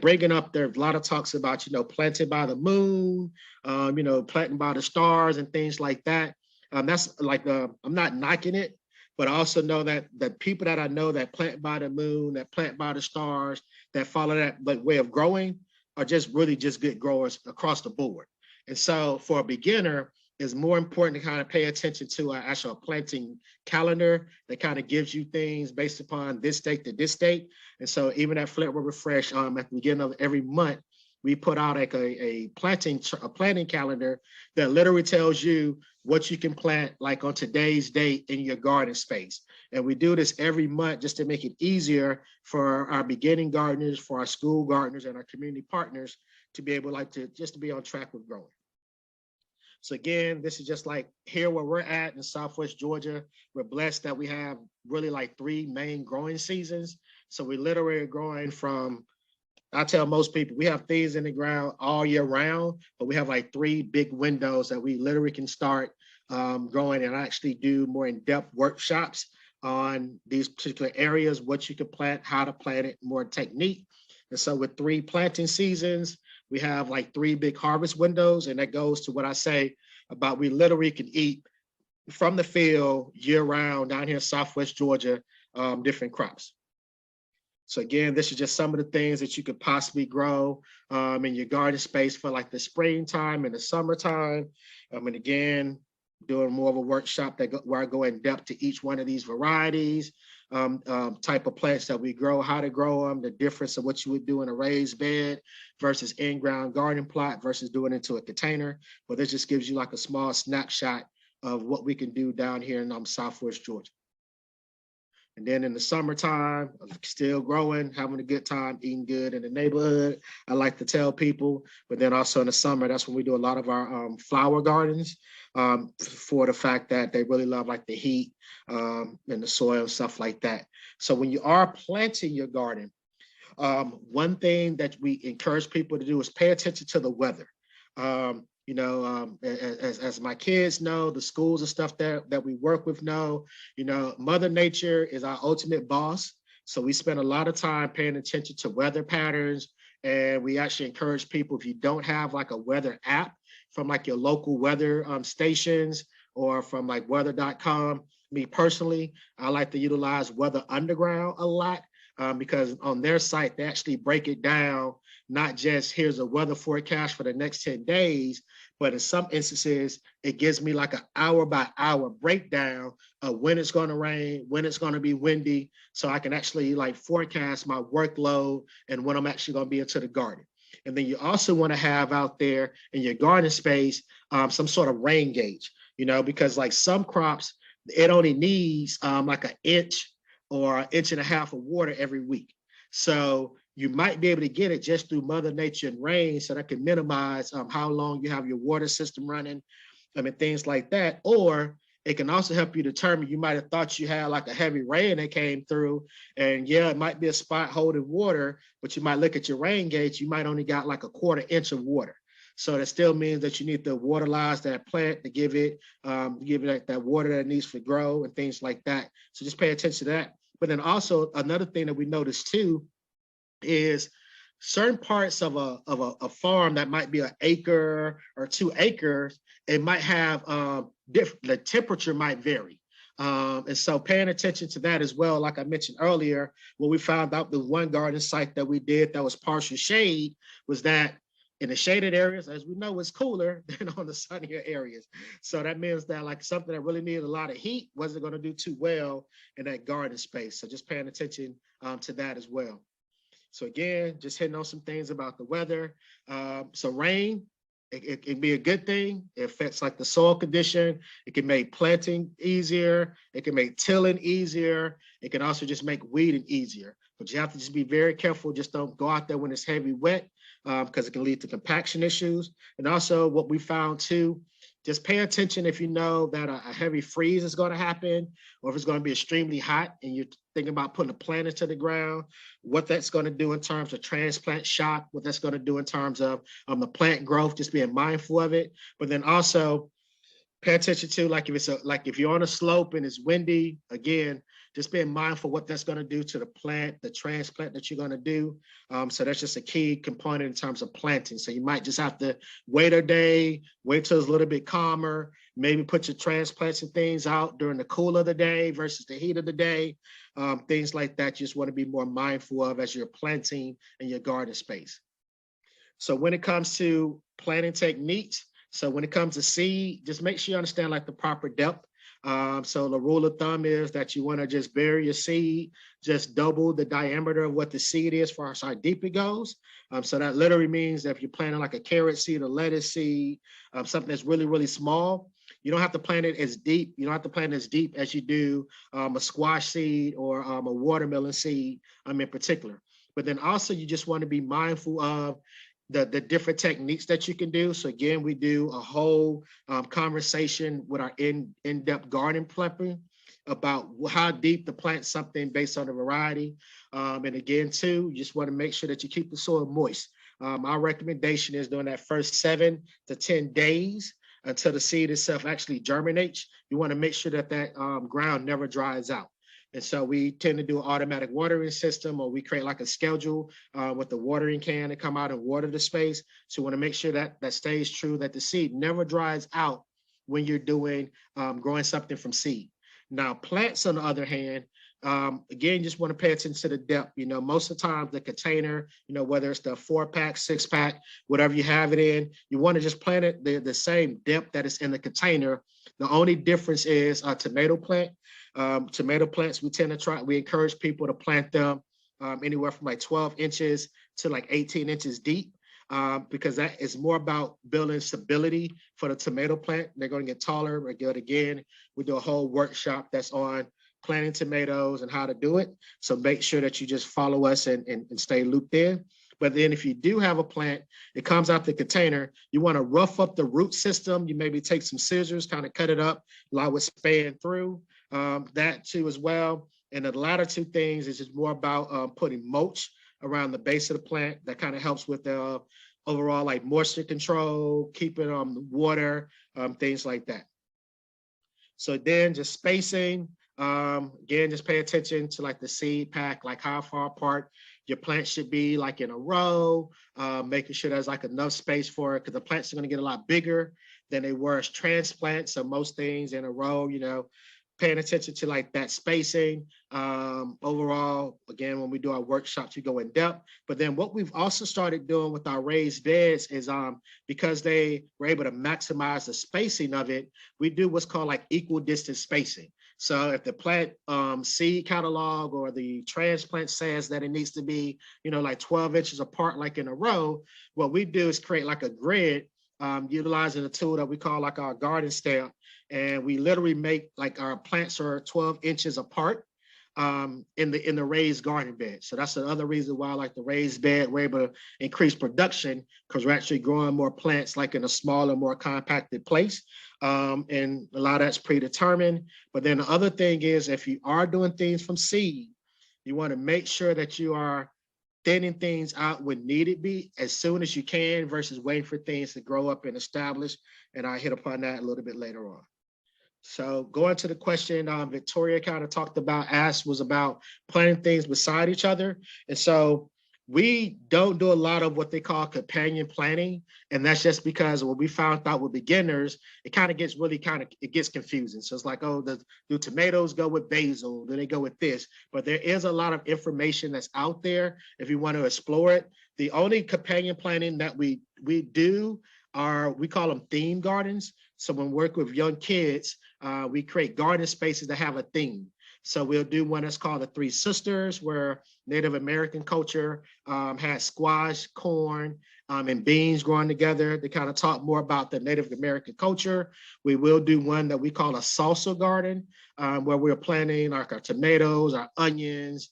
bringing up, there are a lot of talks about, planting by the moon, planting by the stars and things like that. That's like, I'm not knocking it, but I also know that the people that I know that plant by the moon, that plant by the stars, that follow that way of growing are just really just good growers across the board. And so for a beginner, it's more important to kind of pay attention to our actual planting calendar that kind of gives you things based upon this date to this date. And so even at Flintwood Refresh, at the beginning of every month, we put out like a planting calendar that literally tells you what you can plant like on today's date in your garden space. And we do this every month just to make it easier for our beginning gardeners, for our school gardeners, and our community partners to be able to be on track with growing. So again, this is just like here where we're at in Southwest Georgia. We're blessed that we have really like 3 main growing seasons. So we literally are growing from, I tell most people, we have things in the ground all year round, but we have like 3 big windows that we literally can start growing and actually do more in-depth workshops on these particular areas, what you can plant, how to plant it, more technique. And so with 3 planting seasons, we have like 3 big harvest windows, and that goes to what I say about we literally can eat from the field year round down here in Southwest Georgia, different crops. So again, this is just some of the things that you could possibly grow in your garden space for like the springtime and the summertime. And again, doing more of a workshop where I go in depth to each one of these varieties, type of plants that we grow, how to grow them, the difference of what you would do in a raised bed versus in-ground garden plot versus doing it into a container. But this just gives you like a small snapshot of what we can do down here in Southwest Georgia. And then in the summertime, still growing, having a good time, eating good in the neighborhood. I like to tell people, but then also in the summer, that's when we do a lot of our flower gardens for the fact that they really love like the heat and the soil and stuff like that. So when you are planting your garden, one thing that we encourage people to do is pay attention to the weather. As my kids know, the schools and stuff that we work with know, Mother Nature is our ultimate boss. So we spend a lot of time paying attention to weather patterns. And we actually encourage people, if you don't have like a weather app from like your local weather stations or from like weather.com, me personally, I like to utilize Weather Underground a lot because on their site, they actually break it down, not just here's a weather forecast for the next 10 days, but in some instances, it gives me like an hour by hour breakdown of when it's going to rain, when it's going to be windy, so I can actually like forecast my workload and when I'm actually going to be into the garden. And then you also want to have out there in your garden space some sort of rain gauge, because like some crops, it only needs like an inch or 1.5 inches of water every week. So you might be able to get it just through Mother Nature and rain, so that can minimize how long you have your water system running, things like that. Or it can also help you determine, you might have thought you had like a heavy rain that came through, and yeah, it might be a spot holding water, but you might look at your rain gauge, you might only got like a 1/4 inch of water. So that still means that you need to waterlize that plant to give it that water that it needs to grow and things like that. So just pay attention to that. But then also another thing that we noticed too is certain parts of a farm that might be 1 acre or 2 acres, it might have the temperature might vary. And so paying attention to that as well, like I mentioned earlier, what we found out the one garden site that we did that was partial shade was that in the shaded areas, as we know, it's cooler than on the sunnier areas. So that means that like something that really needed a lot of heat wasn't going to do too well in that garden space. So just paying attention to that as well. So again, just hitting on some things about the weather. So rain, it can be a good thing. It affects like the soil condition. It can make planting easier. It can make tilling easier. It can also just make weeding easier. But you have to just be very careful. Just don't go out there when it's heavy wet because it can lead to compaction issues. And also what we found too, just pay attention if you know that a heavy freeze is going to happen, or if it's going to be extremely hot and you're thinking about putting a plant into the ground, what that's going to do in terms of transplant shock, what that's going to do in terms of the plant growth, just being mindful of it. But then also pay attention to like if you're on a slope and it's windy, again, just being mindful what that's going to do to the plant, the transplant that you're going to do. So that's just a key component in terms of planting. So you might just have to wait a day, wait till it's a little bit calmer, maybe put your transplants and things out during the cool of the day versus the heat of the day. Things like that you just want to be more mindful of as you're planting in your garden space. So when it comes to planting techniques, So when it comes to seed, just make sure you understand like the proper depth. So the rule of thumb is that you want to just bury your seed, just double the diameter of what the seed is for how deep it goes. So that literally means that if you're planting like a carrot seed, a lettuce seed, something that's really, really small, you don't have to plant it as deep. You don't have to plant it as deep as you do a squash seed or a watermelon seed in particular. But then also you just want to be mindful of the different techniques that you can do. So again, we do a whole conversation with our in-depth garden prepping about how deep to plant something based on the variety. And again, too, you just want to make sure that you keep the soil moist. Our recommendation is during that first 7 to 10 days until the seed itself actually germinates. You want to make sure that that ground never dries out. And so we tend to do an automatic watering system, or we create like a schedule with the watering can to come out and water the space. So we want to make sure that that stays true, that the seed never dries out when you're doing growing something from seed. Now, plants, on the other hand, again, just want to pay attention to the depth. You know, most of the time the container, you know, whether it's the 4-pack, 6-pack, whatever you have it in, you want to just plant it the same depth that is in the container. The only difference is a tomato plant. Tomato plants, we encourage people to plant them anywhere from like 12 inches to like 18 inches deep. Because that is more about building stability for the tomato plant. They're going to get taller. Again, we do a whole workshop that's on planting tomatoes and how to do it. So make sure that you just follow us and stay looped in. But then if you do have a plant, it comes out the container, you want to rough up the root system. You maybe take some scissors, kind of cut it up, allow it span through that too as well. And the latter two things is just more about putting mulch around the base of the plant. That kind of helps with the overall like moisture control, keeping water, things like that. So then just spacing, again, just pay attention to like the seed pack, like how far apart your plant should be, like in a row, making sure there's like enough space for it, because the plants are going to get a lot bigger than they were as transplants. So most things in a row, you know, paying attention to like that spacing. Overall, again, when we do our workshops, we go in depth. But then what we've also started doing with our raised beds is because they were able to maximize the spacing of it, we do what's called like equal distance spacing. So if the plant seed catalog or the transplant says that it needs to be, you know, like 12 inches apart, like in a row, what we do is create like a grid utilizing a tool that we call like our garden stamp. And we literally make like our plants are 12 inches apart in the raised garden bed. So that's another reason why I like the raised bed. We're able to increase production because we're actually growing more plants like in a smaller, more compacted place. And a lot of that's predetermined. But then the other thing is, if you are doing things from seed, you want to make sure that you are thinning things out when needed be as soon as you can versus waiting for things to grow up and establish. And I hit upon that a little bit later on. So going to the question Victoria kind of asked was about planting things beside each other. And so we don't do a lot of what they call companion planting. And that's just because what we found out with beginners, it kind of gets it gets confusing. So it's like, oh, do tomatoes go with basil? Do they go with this? But there is a lot of information that's out there if you want to explore it. The only companion planting that we do we call them theme gardens. So when we work with young kids, we create garden spaces that have a theme. So we'll do one that's called the Three Sisters, where Native American culture has squash, corn, and beans growing together. They kind of talk more about the Native American culture. We will do one that we call a salsa garden, where we're planting like our tomatoes, our onions,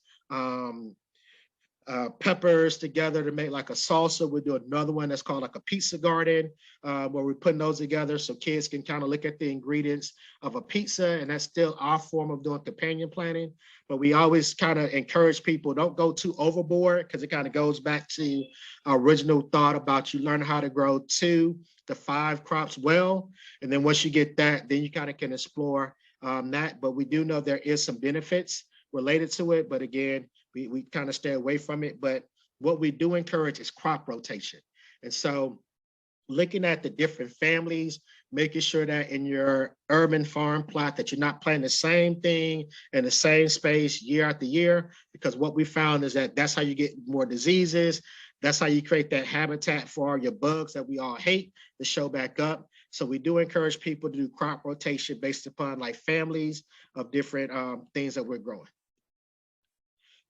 peppers together to make like a salsa. We'll do another one that's called like a pizza garden, where we're putting those together so kids can kind of look at the ingredients of a pizza. And that's still our form of doing companion planting. But we always kind of encourage people, don't go too overboard, because it kind of goes back to our original thought about you learn how to grow 2 to 5 crops well. And then once you get that, then you kind of can explore that. But we do know there is some benefits related to it. But again, we kind of stay away from it. But what we do encourage is crop rotation. And so looking at the different families, making sure that in your urban farm plot that you're not planting the same thing in the same space year after year, because what we found is that that's how you get more diseases. That's how you create that habitat for your bugs that we all hate to show back up. So we do encourage people to do crop rotation based upon like families of different things that we're growing.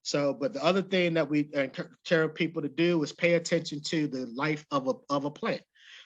So, but the other thing that we encourage people to do is pay attention to the life of a plant.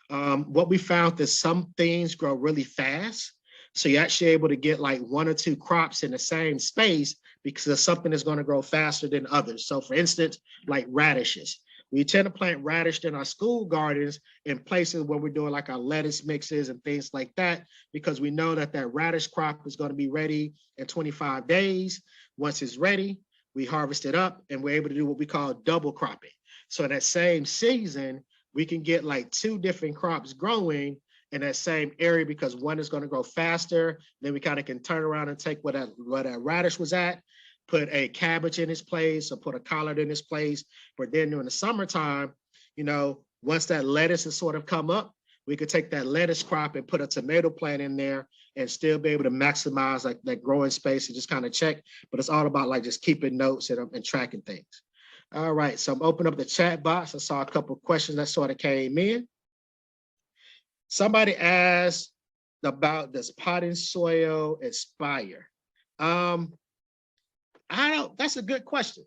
What we found is some things grow really fast. So you're actually able to get like 1 or 2 crops in the same space because something is going to grow faster than others. So for instance, like radishes. We tend to plant radish in our school gardens in places where we're doing like our lettuce mixes and things like that, because we know that that radish crop is going to be ready in 25 days. Once it's ready, we harvest it up and we're able to do what we call double cropping. So in that same season, we can get like 2 different crops growing in that same area because one is going to grow faster. Then we kind of can turn around and take what that radish was at, put a cabbage in its place or put a collard in its place. But then during the summertime, you know, once that lettuce has sort of come up, we could take that lettuce crop and put a tomato plant in there and still be able to maximize like that growing space and just kind of check. But it's all about like just keeping notes and tracking things. All right, so I'm opening up the chat box. I saw a couple of questions that sort of came in. Somebody asked about, does potting soil expire? That's a good question.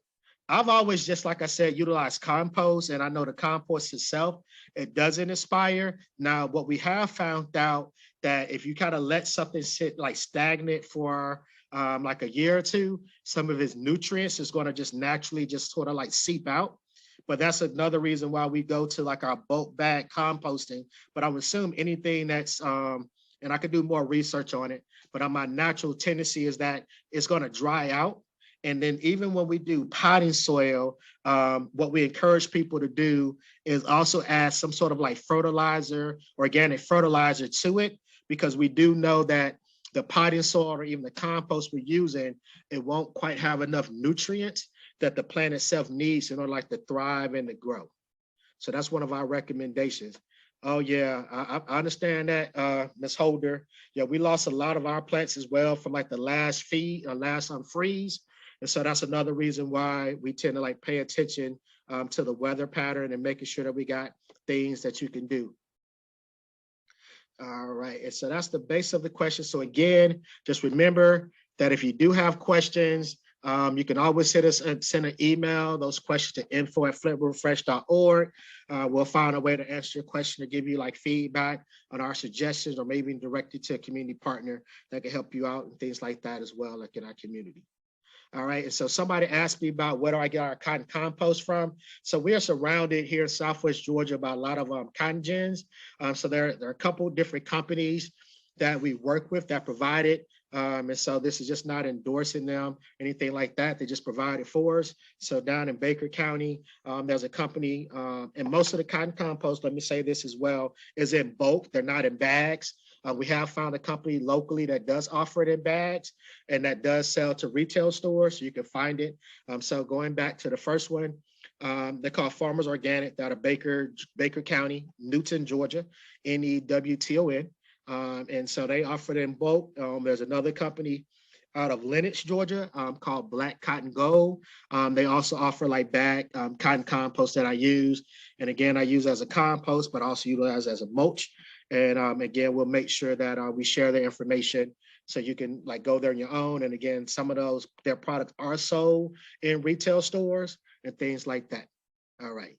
I've always, just like I said, utilized compost, and I know the compost itself, it doesn't expire. Now, what we have found out that if you kind of let something sit like stagnant for like a year or two, some of its nutrients is going to just naturally just sort of like seep out. But that's another reason why we go to like our bulk bag composting. But I would assume anything that's, and I could do more research on it, but my natural tendency is that it's going to dry out. And then even when we do potting soil, what we encourage people to do is also add some sort of like fertilizer, organic fertilizer to it, because we do know that the potting soil or even the compost we're using, it won't quite have enough nutrients that the plant itself needs in order like to thrive and to grow. So that's one of our recommendations. Oh yeah, I understand that, Ms. Holder. Yeah, we lost a lot of our plants as well from like the last feed or last freeze. And so that's another reason why we tend to like pay attention to the weather pattern and making sure that we got things that you can do. All right, and so that's the base of the question. So again, just remember that if you do have questions, you can always hit us and send an email, those questions to info@flintwoodrefresh.org. We'll find a way to answer your question or give you like feedback on our suggestions, or maybe direct you to a community partner that can help you out and things like that as well, like in our community. All right, and so somebody asked me about where do I get our cotton compost from? So we are surrounded here in Southwest Georgia by a lot of cotton gins. So there are a couple different companies that we work with that provide it. And so this is just not endorsing them, anything like that. They just provide it for us. So down in Baker County, there's a company, and most of the cotton compost, let me say this as well, is in bulk. They're not in bags. We have found a company locally that does offer it in bags and that does sell to retail stores, so you can find it. So going back to the first one, they're called Farmers Organic out of Baker County, Newton, Georgia, Newton. And so they offer it in bulk. There's another company out of Lenox, Georgia, called Black Cotton Gold. They also offer like bag cotton compost that I use. And again, I use as a compost, but also utilize as a mulch. And again, we'll make sure that we share the information so you can like go there on your own. And again, some of their products are sold in retail stores and things like that. All right.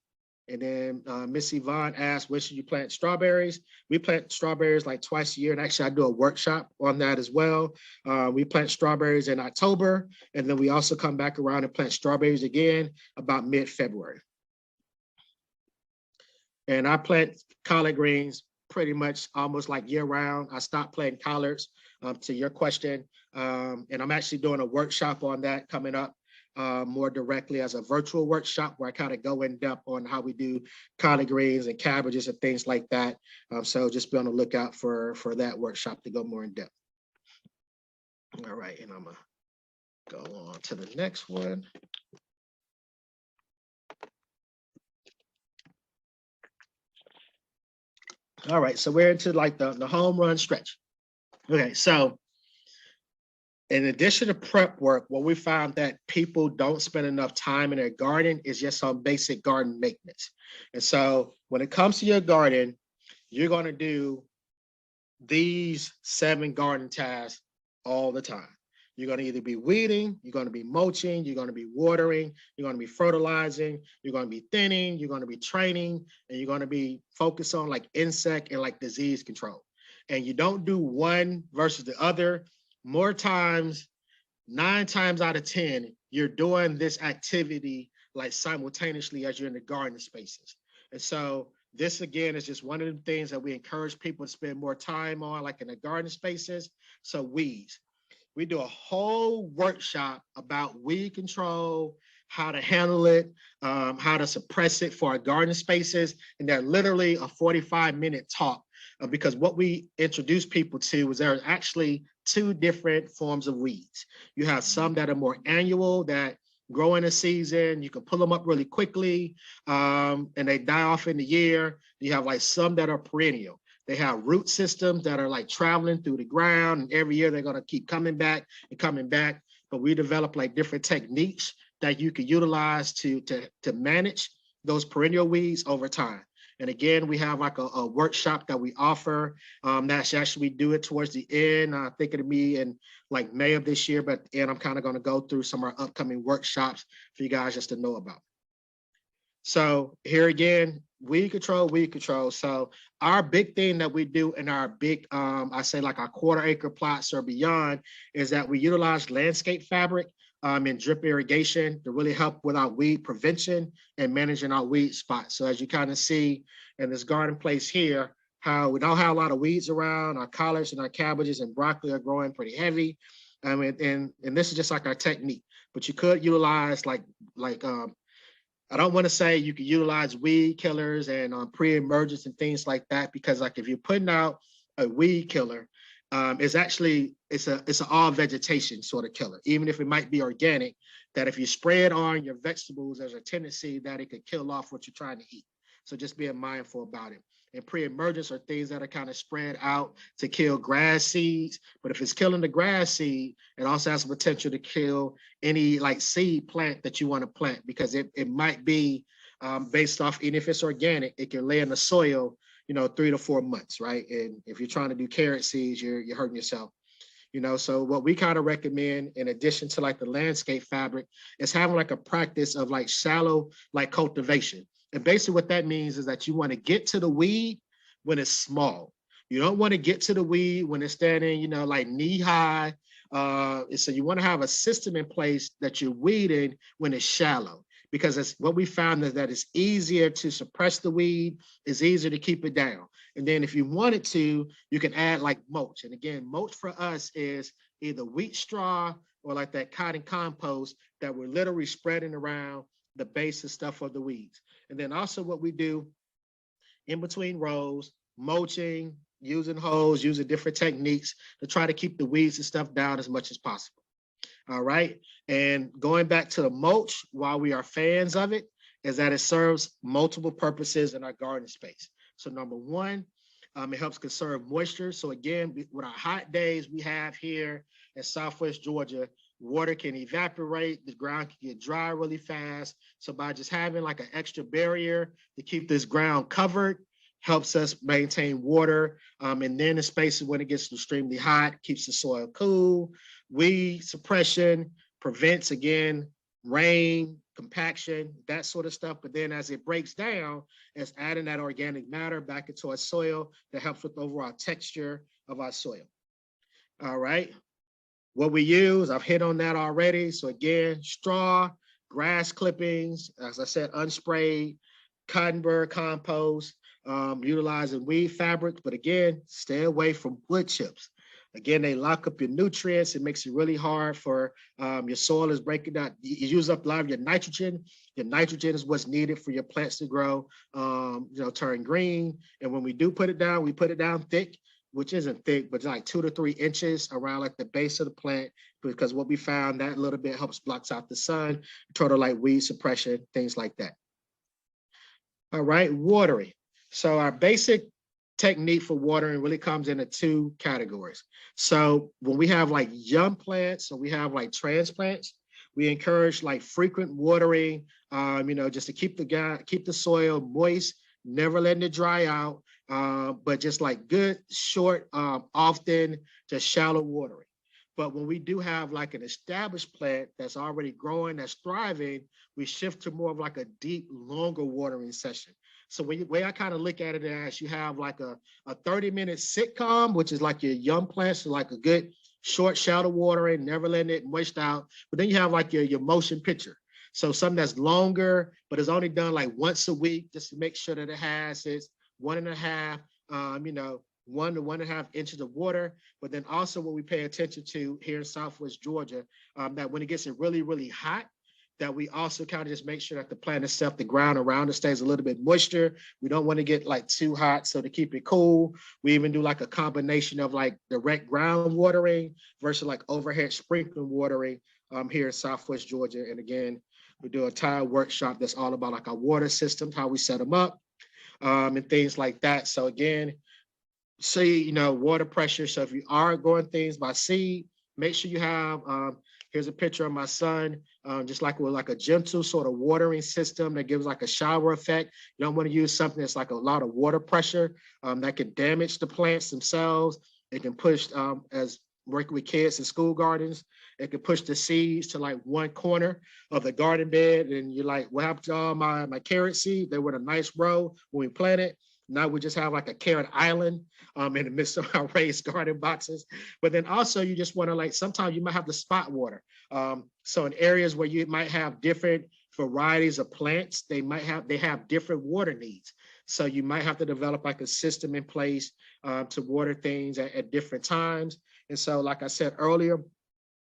And then Miss Yvonne asked, when should you plant strawberries? We plant strawberries like twice a year. And actually I do a workshop on that as well. We plant strawberries in October. And then we also come back around and plant strawberries again about mid-February. And I plant collard greens pretty much almost like year round. I stopped planting collards, to your question. And I'm actually doing a workshop on that coming up more directly as a virtual workshop where I kind of go in depth on how we do collard greens and cabbages and things like that. So just be on the lookout for that workshop to go more in depth. All right, and I'm gonna go on to the next one. All right, so we're into like the home run stretch. Okay, so In addition to prep work, what we found that people don't spend enough time in their garden is just on basic garden maintenance. And so when it comes to your garden, you're going to do these 7 garden tasks all the time. You're going to either be weeding, you're going to be mulching, you're going to be watering, you're going to be fertilizing, you're going to be thinning, you're going to be training, and you're going to be focused on like insect and like disease control. And you don't do one versus the other. More times, 9 times out of 10, you're doing this activity like simultaneously as you're in the garden spaces. And so this again is just one of the things that we encourage people to spend more time on, like in the garden spaces. So weeds. We do a whole workshop about weed control, how to handle it, how to suppress it for our garden spaces. And they're literally a 45-minute talk because what we introduce people to is there's actually 2 different forms of weeds. You have some that are more annual that grow in a season, you can pull them up really quickly, and they die off in the year. You have like some that are perennial. They have root systems that are like traveling through the ground, and every year they're going to keep coming back and coming back. But we develop like different techniques that you can utilize to manage those perennial weeds over time. And again, we have like a workshop that we offer. That's actually, we do it towards the end. I think it'll be in like May of this year, but and I'm kind of going to go through some of our upcoming workshops for you guys just to know about. So here again, weed control, weed control. So our big thing that we do in our big, I say like our 1/4 acre plots or beyond, is that we utilize landscape fabric and drip irrigation to really help with our weed prevention and managing our weed spots. So as you kind of see in this garden place here, how we don't have a lot of weeds around, our collards and our cabbages and broccoli are growing pretty heavy. And this is just like our technique, but you could utilize like I don't want to say you can utilize weed killers and pre-emergence and things like that, because like if you're putting out a weed killer, it's actually it's an all vegetation sort of killer, even if it might be organic. That if you spray it on your vegetables, there's a tendency that it could kill off what you're trying to eat. So just being mindful about it. And pre-emergence are things that are kind of spread out to kill grass seeds. But if it's killing the grass seed, it also has the potential to kill any like seed plant that you want to plant, because it might be based off, even if it's organic, it can lay in the soil, 3 to 4 months, right? And if you're trying to do carrot seeds, you're hurting yourself. So what we kind of recommend, in addition to like the landscape fabric, is having like a practice of like shallow like cultivation. And basically what that means is that you want to get to the weed when it's small. You don't want to get to the weed when it's standing, like knee high. So you want to have a system in place that you're weeding when it's shallow, because it's what we found is that it's easier to suppress the weed, it's easier to keep it down. And then if you wanted to, you can add like mulch. And again, mulch for us is either wheat straw or like that cotton compost that we're literally spreading around the base and stuff of the weeds. And then also what we do in between rows, mulching, using hose, using different techniques to try to keep the weeds and stuff down as much as possible. All right. And going back to the mulch, while we are fans of it, is that it serves multiple purposes in our garden space. So number one, it helps conserve moisture. So again, with our hot days we have here in Southwest Georgia, water can evaporate, the ground can get dry really fast. So by just having like an extra barrier to keep this ground covered, helps us maintain water. And then in spaces when it gets extremely hot, keeps the soil cool. Weed suppression prevents, again, rain, compaction, that sort of stuff. But then as it breaks down, it's adding that organic matter back into our soil that helps with the overall texture of our soil. All right. What we use, I've hit on that already. So again, straw, grass clippings, as I said, unsprayed, cotton burr compost, utilizing weed fabrics, but again, stay away from wood chips. Again, they lock up your nutrients. It makes it really hard for your soil is breaking down. You use up a lot of your nitrogen. Your nitrogen is what's needed for your plants to grow, turn green. And when we do put it down, we put it down thick, which isn't thick, but like 2 to 3 inches around like the base of the plant, because what we found, that little bit helps blocks out the sun, total like weed suppression, things like that. All right, watering. So our basic technique for watering really comes into two categories. So when we have like young plants, or we have like transplants, we encourage like frequent watering, just to keep the soil moist, never letting it dry out, but just like good, short, often, just shallow watering. But when we do have like an established plant that's already growing, that's thriving, we shift to more of like a deep, longer watering session. So the way I kind of look at it as you have like a 30-minute sitcom, which is like your young plants, so like a good short, shallow watering, never letting it moist out. But then you have like your motion picture. So something that's longer, but it's only done like once a week, just to make sure that it has its 1.5, 1 to 1.5 inches of water. But then also what we pay attention to here in Southwest Georgia, that when it gets really, really hot, that we also kind of just make sure that the plant itself, the ground around it stays a little bit moisture. We don't want to get like too hot. So to keep it cool, we even do like a combination of like direct ground watering versus like overhead sprinkling watering here in Southwest Georgia. And again, we do a entire workshop that's all about like our water systems, how we set them up, and things like that. So again, water pressure. So if you are growing things by seed, make sure you have, here's a picture of my son, just like with like a gentle sort of watering system that gives like a shower effect. You don't want to use something that's like a lot of water pressure that can damage the plants themselves. It can push, as working with kids in school gardens, it can push the seeds to like one corner of the garden bed. And you're like, what happened to all my carrot seed? They were in a nice row when we planted. Now we just have like a carrot island in the midst of our raised garden boxes. But then also you just want to like, sometimes you might have to spot water. So in areas where you might have different varieties of plants, they have different water needs. So you might have to develop like a system in place to water things at different times. And so, like I said earlier,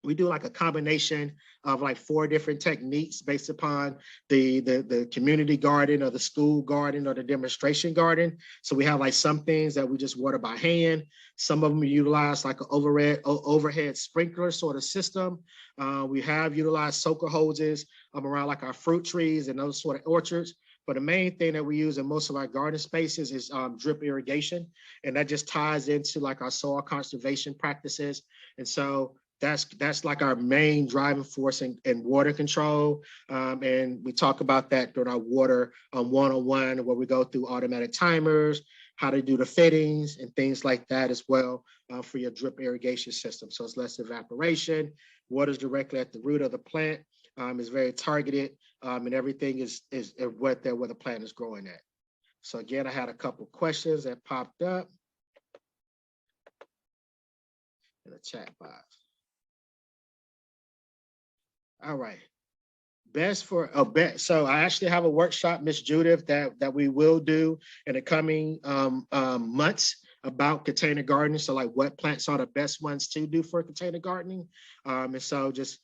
we do like a combination of like 4 different techniques based upon the community garden or the school garden or the demonstration garden. So we have like some things that we just water by hand. Some of them we utilize like an overhead sprinkler sort of system. We have utilized soaker hoses around like our fruit trees and those sort of orchards. But the main thing that we use in most of our garden spaces is drip irrigation. And that just ties into like our soil conservation practices. And so that's like our main driving force in water control. And we talk about that during our water one-on-one, where we go through automatic timers, how to do the fittings and things like that as well for your drip irrigation system. So it's less evaporation, water's directly at the root of the plant, is very targeted, and everything is where the plant is growing at. So again, I had a couple questions that popped up in the chat box. All right. So I actually have a workshop, Miss Judith, that we will do in the coming months about container gardening. So like what plants are the best ones to do for container gardening. And so just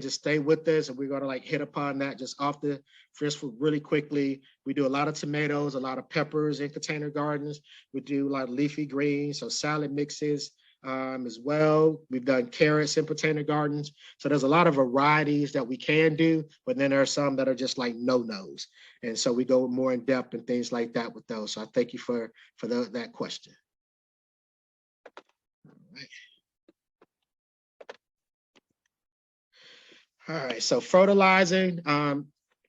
stay with us, and we're going to like hit upon that just off the first really quickly. We do a lot of tomatoes, a lot of peppers in container gardens. We do a lot of leafy greens, so salad mixes as well. We've done carrots in container gardens. So there's a lot of varieties that we can do, but then there are some that are just like no-nos. And so we go more in depth and things like that with those. So I thank you for that question. All right, so fertilizing,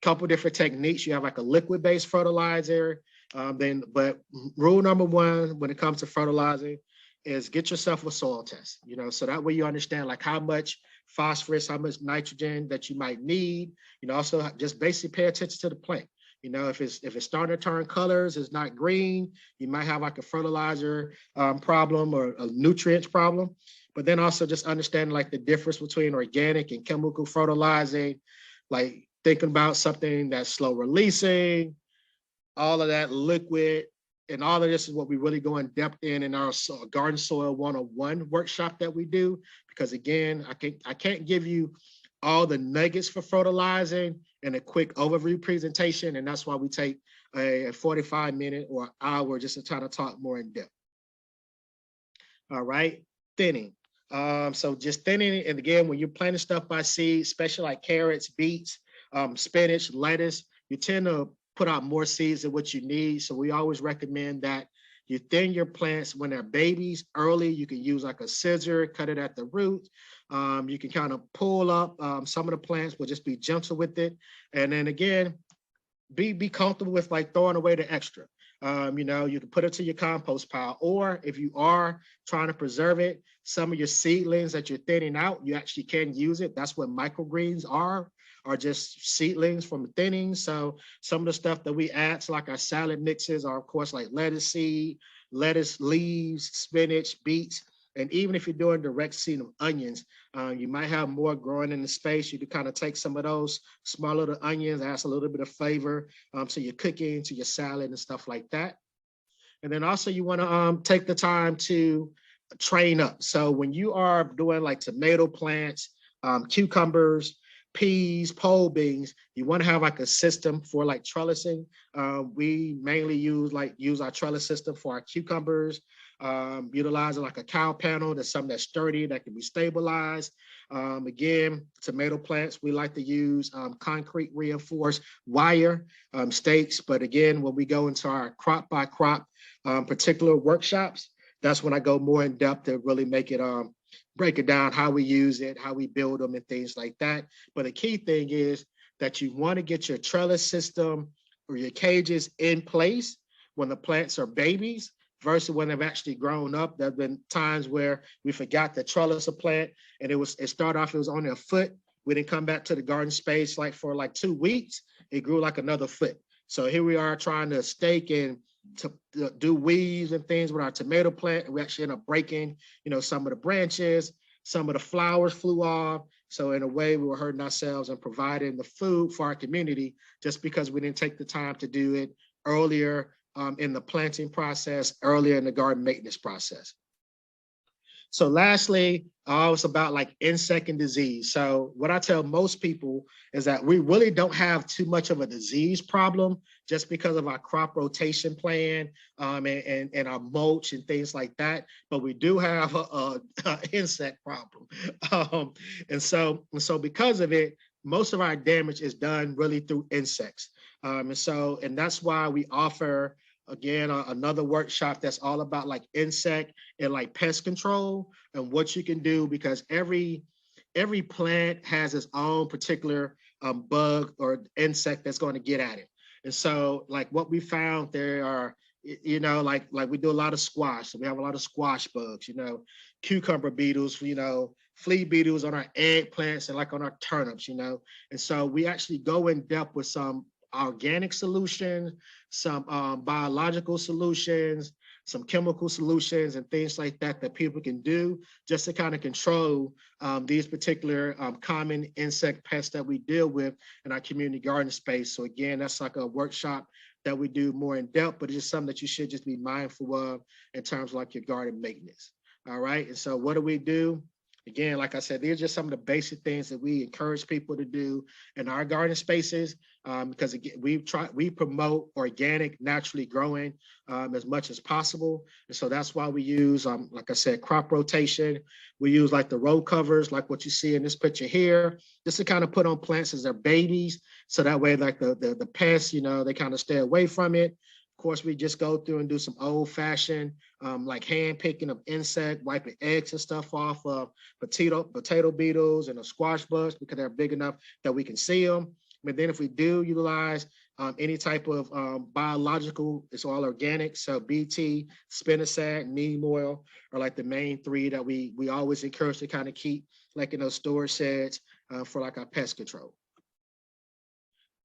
couple different techniques. You have like a liquid-based fertilizer. But rule number 1 when it comes to fertilizing is get yourself a soil test, so that way you understand like how much phosphorus, how much nitrogen that you might need. Also just basically pay attention to the plant. If it's starting to turn colors, it's not green, you might have like a fertilizer problem or a nutrients problem. But then also just understand like the difference between organic and chemical fertilizing, like thinking about something that's slow releasing, all of that liquid. And all of this is what we really go in depth in our Garden Soil 101 workshop that we do. Because again, I can't give you all the nuggets for fertilizing in a quick overview presentation. And that's why we take a 45-minute or hour just to try to talk more in depth. All right, thinning. So just thinning, and again, when you're planting stuff by seed, especially like carrots, beets, spinach, lettuce, you tend to put out more seeds than what you need. So we always recommend that You thin your plants when they're babies early. You can use like a scissor, cut it at the root. You can kind of pull up some of the plants, but just be gentle with it. And then again, be comfortable with like throwing away the extra. You know, you can put it to your compost pile, or if you are trying to preserve it, some of your seedlings that you're thinning out, you actually can use it. That's what microgreens are just seedlings from thinning. So some of the stuff that we add to like our salad mixes are of course like lettuce seed, lettuce leaves, spinach, beets. And even if you're doing direct seed of onions, you might have more growing in the space. You can kind of take some of those small little onions, adds a little bit of flavor to your cooking, to your salad and stuff like that. And then also you want to take the time to train up. So when you are doing like tomato plants, cucumbers, peas, pole beans, you want to have like a system for like trellising. We mainly use our trellis system for our cucumbers, utilizing like a cow panel. That's something that's sturdy, that can be stabilized. Again, tomato plants, we like to use concrete reinforced wire stakes. But again, when we go into our crop by crop particular workshops, that's when I go more in depth to really make it break it down, how we use it, how we build them and things like that. But the key thing is that you want to get your trellis system or your cages in place when the plants are babies versus when they've actually grown up. There have been times where we forgot to trellis a plant and it started off, it was only a foot. We didn't come back to the garden space like for like 2 weeks. It grew like another foot. So here we are trying to stake and to do weeds and things with our tomato plant, and we actually end up breaking, you know, some of the branches, some of the flowers flew off. So in a way, we were hurting ourselves and providing the food for our community just because we didn't take the time to do it earlier in the planting process, earlier in the garden maintenance process. So lastly, it's about like insect and disease. So what I tell most people is that we really don't have too much of a disease problem just because of our crop rotation plan and our mulch and things like that. But we do have a insect problem. And so because of it, most of our damage is done really through insects. And that's why we offer again, another workshop that's all about like insect and like pest control and what you can do, because every plant has its own particular bug or insect that's going to get at it. And so like what we found, there are, you know, like we do a lot of squash. So we have a lot of squash bugs, you know, cucumber beetles, you know, flea beetles on our eggplants and like on our turnips, you know. And so we actually go in depth with some organic solutions, some biological solutions, some chemical solutions and things like that that people can do just to kind of control these particular common insect pests that we deal with in our community garden space. So again, that's like a workshop that we do more in depth, but it's just something that you should just be mindful of in terms of like your garden maintenance. All right, and so what do we do? Again, like I said, these are just some of the basic things that we encourage people to do in our garden spaces because again, we promote organic, naturally growing as much as possible. And so that's why we use, like I said, crop rotation. We use like the row covers, like what you see in this picture here, just to kind of put on plants as they're babies. So that way, like the pests, you know, they kind of stay away from it. Of course, we just go through and do some old fashioned like hand picking of insect, wiping eggs and stuff off of potato beetles and the squash bugs because they're big enough that we can see them. But then if we do utilize any type of biological, it's all organic. So BT, spinosad, neem oil are like the main three that we always encourage to kind of keep like in those storage sheds for like our pest control.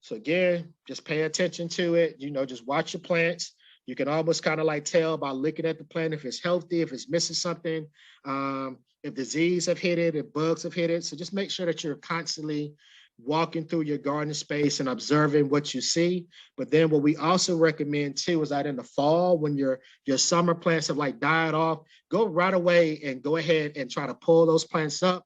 So again, just pay attention to it, you know, just watch your plants. You can almost kind of like tell by looking at the plant if it's healthy, if it's missing something, if disease have hit it, if bugs have hit it. So just make sure that you're constantly walking through your garden space and observing what you see. But then what we also recommend too is that in the fall, when your summer plants have like died off, go right away and go ahead and try to pull those plants up,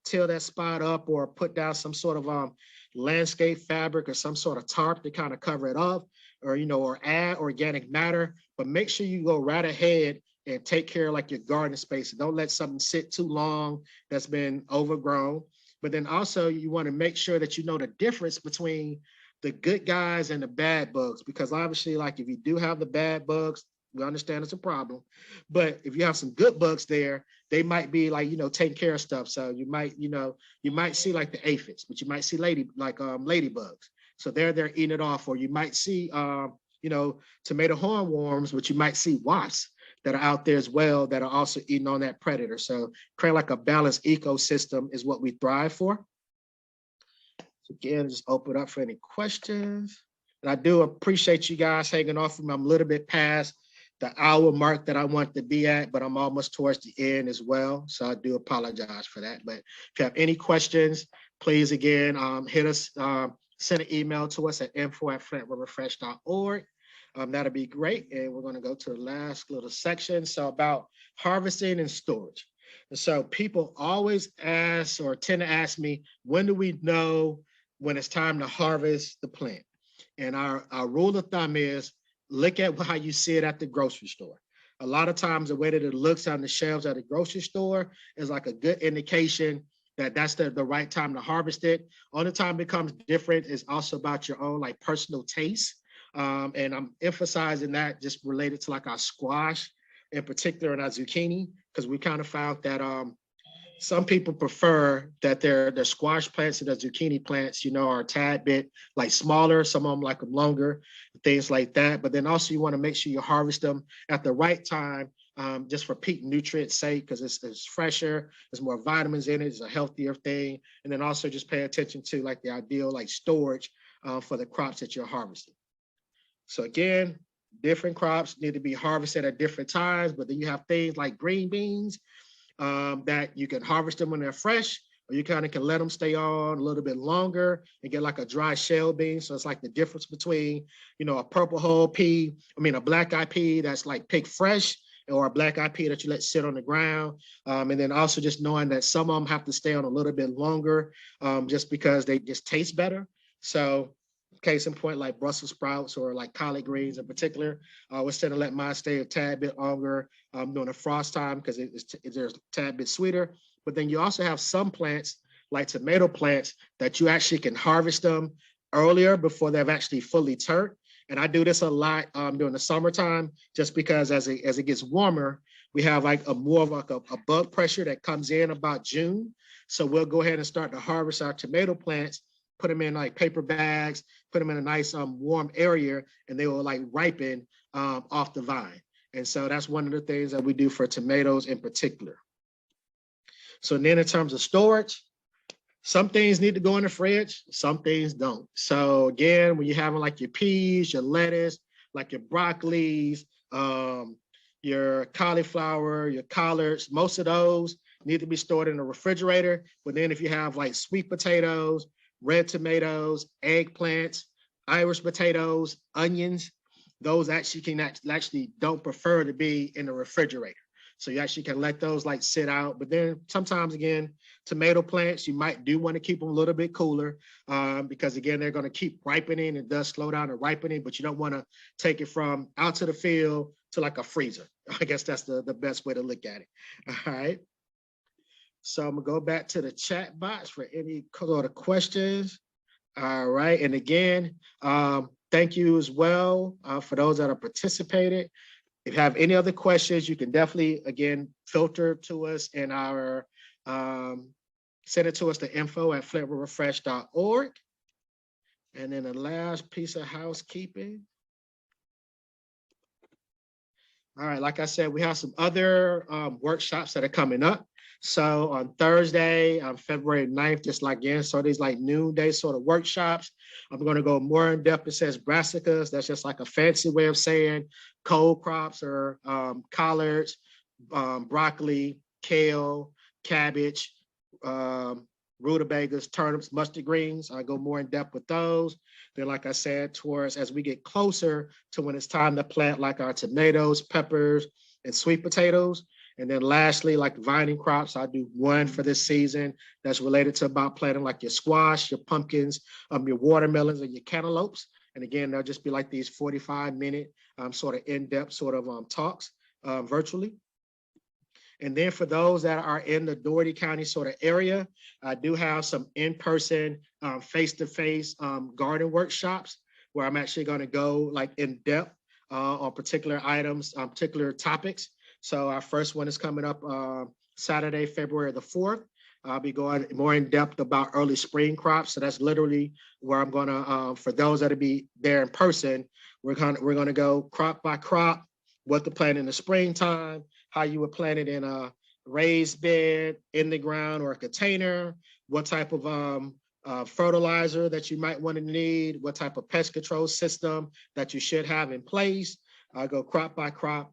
till that spot up, or put down some sort of landscape fabric or some sort of tarp to kind of cover it up, or, you know, or add organic matter. But make sure you go right ahead and take care of like your garden space. Don't let something sit too long that's been overgrown. But then also you want to make sure that you know the difference between the good guys and the bad bugs, because obviously like if you do have the bad bugs, We understand it's a problem, but if you have some good bugs there, they might be like, taking care of stuff. So you might, you might see like the aphids, but you might see ladybugs. So they're eating it off, or you might see, tomato hornworms, but you might see wasps that are out there as well that are also eating on that predator. So create like a balanced ecosystem is what we thrive for. So again, just open up for any questions. And I do appreciate you guys hanging off with me. I'm a little bit past the hour mark that I want to be at, but I'm almost towards the end as well. So I do apologize for that. But if you have any questions, please again, hit us, send an email to us at info@flint-river-fresh.org. That'll be great. And we're going to go to the last little section. So about harvesting and storage. And so people always ask or tend to ask me, when do we know when it's time to harvest the plant? And our rule of thumb is look at how you see it at the grocery store. A lot of times the way that it looks on the shelves at the grocery store is like a good indication that that's the right time to harvest it. Only time it becomes different is also about your own like personal taste. And I'm emphasizing that just related to like our squash in particular and our zucchini, because we kind of found that some people prefer that their squash plants and the zucchini plants, are a tad bit like smaller. Some of them like them longer, things like that. But then also you want to make sure you harvest them at the right time, just for peak nutrient sake, because it's fresher, there's more vitamins in it, it's a healthier thing. And then also just pay attention to like the ideal like storage for the crops that you're harvesting. So again, different crops need to be harvested at different times, but then you have things like green beans that you can harvest them when they're fresh, or you kind of can let them stay on a little bit longer and get like a dry shell bean. So it's like the difference between, a purple hull pea, a black eye pea that's like picked fresh, or a black eye pea that you let sit on the ground. And then also just knowing that some of them have to stay on a little bit longer just because they just taste better. So case in point, like Brussels sprouts or like collard greens in particular, I always tend to let mine stay a tad bit longer during the frost time because it's a tad bit sweeter. But then you also have some plants like tomato plants that you actually can harvest them earlier before they've actually fully turned. And I do this a lot during the summertime, just because as it gets warmer, we have like more of like a bug pressure that comes in about June. So we'll go ahead and start to harvest our tomato plants, put them in like paper bags, put them in a nice warm area, and they will like ripen off the vine. And so that's one of the things that we do for tomatoes in particular. So then in terms of storage, some things need to go in the fridge, some things don't. So again, when you're having like your peas, your lettuce, like your broccolis, your cauliflower, your collards, most of those need to be stored in the refrigerator. But then if you have like sweet potatoes, red tomatoes, eggplants, Irish potatoes, onions, those actually don't prefer to be in the refrigerator. So you actually can let those like sit out. But then sometimes again, tomato plants, you might do want to keep them a little bit cooler because again, they're going to keep ripening. It does slow down the ripening, but you don't want to take it from out to the field to like a freezer. I guess that's the best way to look at it. All right. So I'm gonna go back to the chat box for any sort of questions. All right, and again, thank you as well for those that have participated. If you have any other questions, you can definitely, again, filter to us in our, send it to us to info@flint-river-fresh.org. And then the last piece of housekeeping. All right, like I said, we have some other workshops that are coming up. So on Thursday, on February 9th, just like again, so these like noonday sort of workshops. I'm going to go more in depth. It says brassicas. That's just like a fancy way of saying cold crops or collards, broccoli, kale, cabbage, rutabagas, turnips, mustard greens. I go more in depth with those. Then, like I said, towards as we get closer to when it's time to plant like our tomatoes, peppers, and sweet potatoes. And then lastly, like vining crops, I do one for this season that's related to about planting like your squash, your pumpkins, your watermelons, and your cantaloupes. And again, they'll just be like these 45-minute sort of in-depth sort of talks virtually. And then for those that are in the Dougherty County sort of area, I do have some in-person, face-to-face garden workshops where I'm actually going to go like in depth on particular items, particular topics. So our first one is coming up Saturday, February the 4th. I'll be going more in depth about early spring crops. So that's literally where I'm gonna, for those that'll be there in person, we're gonna go crop by crop, what to plant in the springtime, how you would plant it in a raised bed, in the ground, or a container, what type of fertilizer that you might want to need, what type of pest control system that you should have in place. I go crop by crop,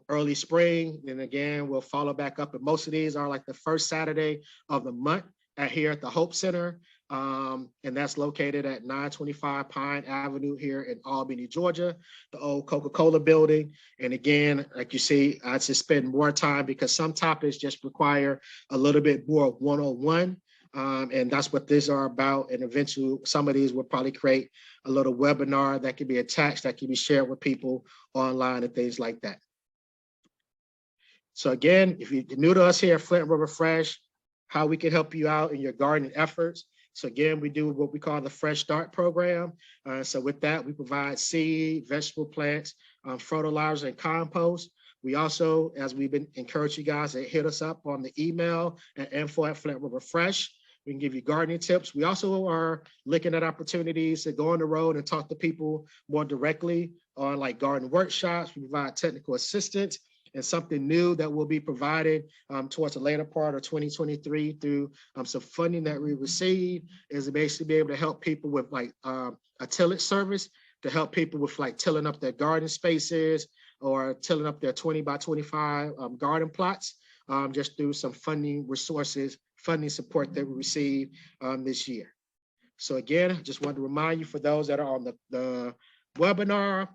early spring. And again, we'll follow back up. And most of these are like the first Saturday of the month here at the Hope Center. And that's located at 925 Pine Avenue here in Albany, Georgia, the old Coca-Cola building. And again, like you see, I just spend more time because some topics just require a little bit more one-on-one. And that's what these are about. And eventually, some of these will probably create a little webinar that can be attached, that can be shared with people online and things like that. So again, if you're new to us here at Flint River Fresh, how we can help you out in your gardening efforts. So again, we do what we call the Fresh Start program. So with that, we provide seed, vegetable plants, fertilizer, and compost. We also, as we've been encouraging you guys to hit us up on the email at info@Flint River Fresh. We can give you gardening tips. We also are looking at opportunities to go on the road and talk to people more directly on like garden workshops. We provide technical assistance, and something new that will be provided towards the later part of 2023 through some funding that we receive is to basically be able to help people with like a tillage service, to help people with like tilling up their garden spaces or tilling up their 20 by 25 garden plots, just through some funding resources, funding support that we received this year. So again, I just want to remind you, for those that are on the webinar,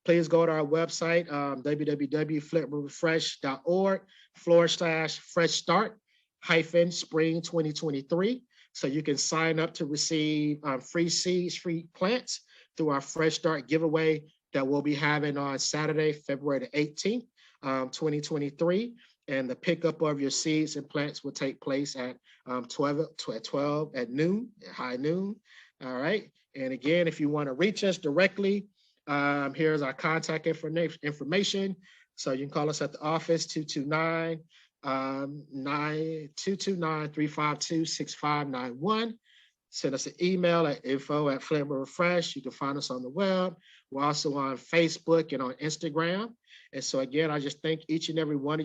please go to our website, www.flintriverfresh.org/fresh start spring 2023. So you can sign up to receive free seeds, free plants through our Fresh Start giveaway that we'll be having on Saturday, February the 18th, 2023. And the pickup of your seeds and plants will take place at 12 at noon, at high noon. All right. And again, if you want to reach us directly, here's our contact information. So you can call us at the office, 229-352-6591. Send us an email at info@Flint River Fresh. You can find us on the web. We're also on Facebook and on Instagram. And so again, I just thank each and every one of you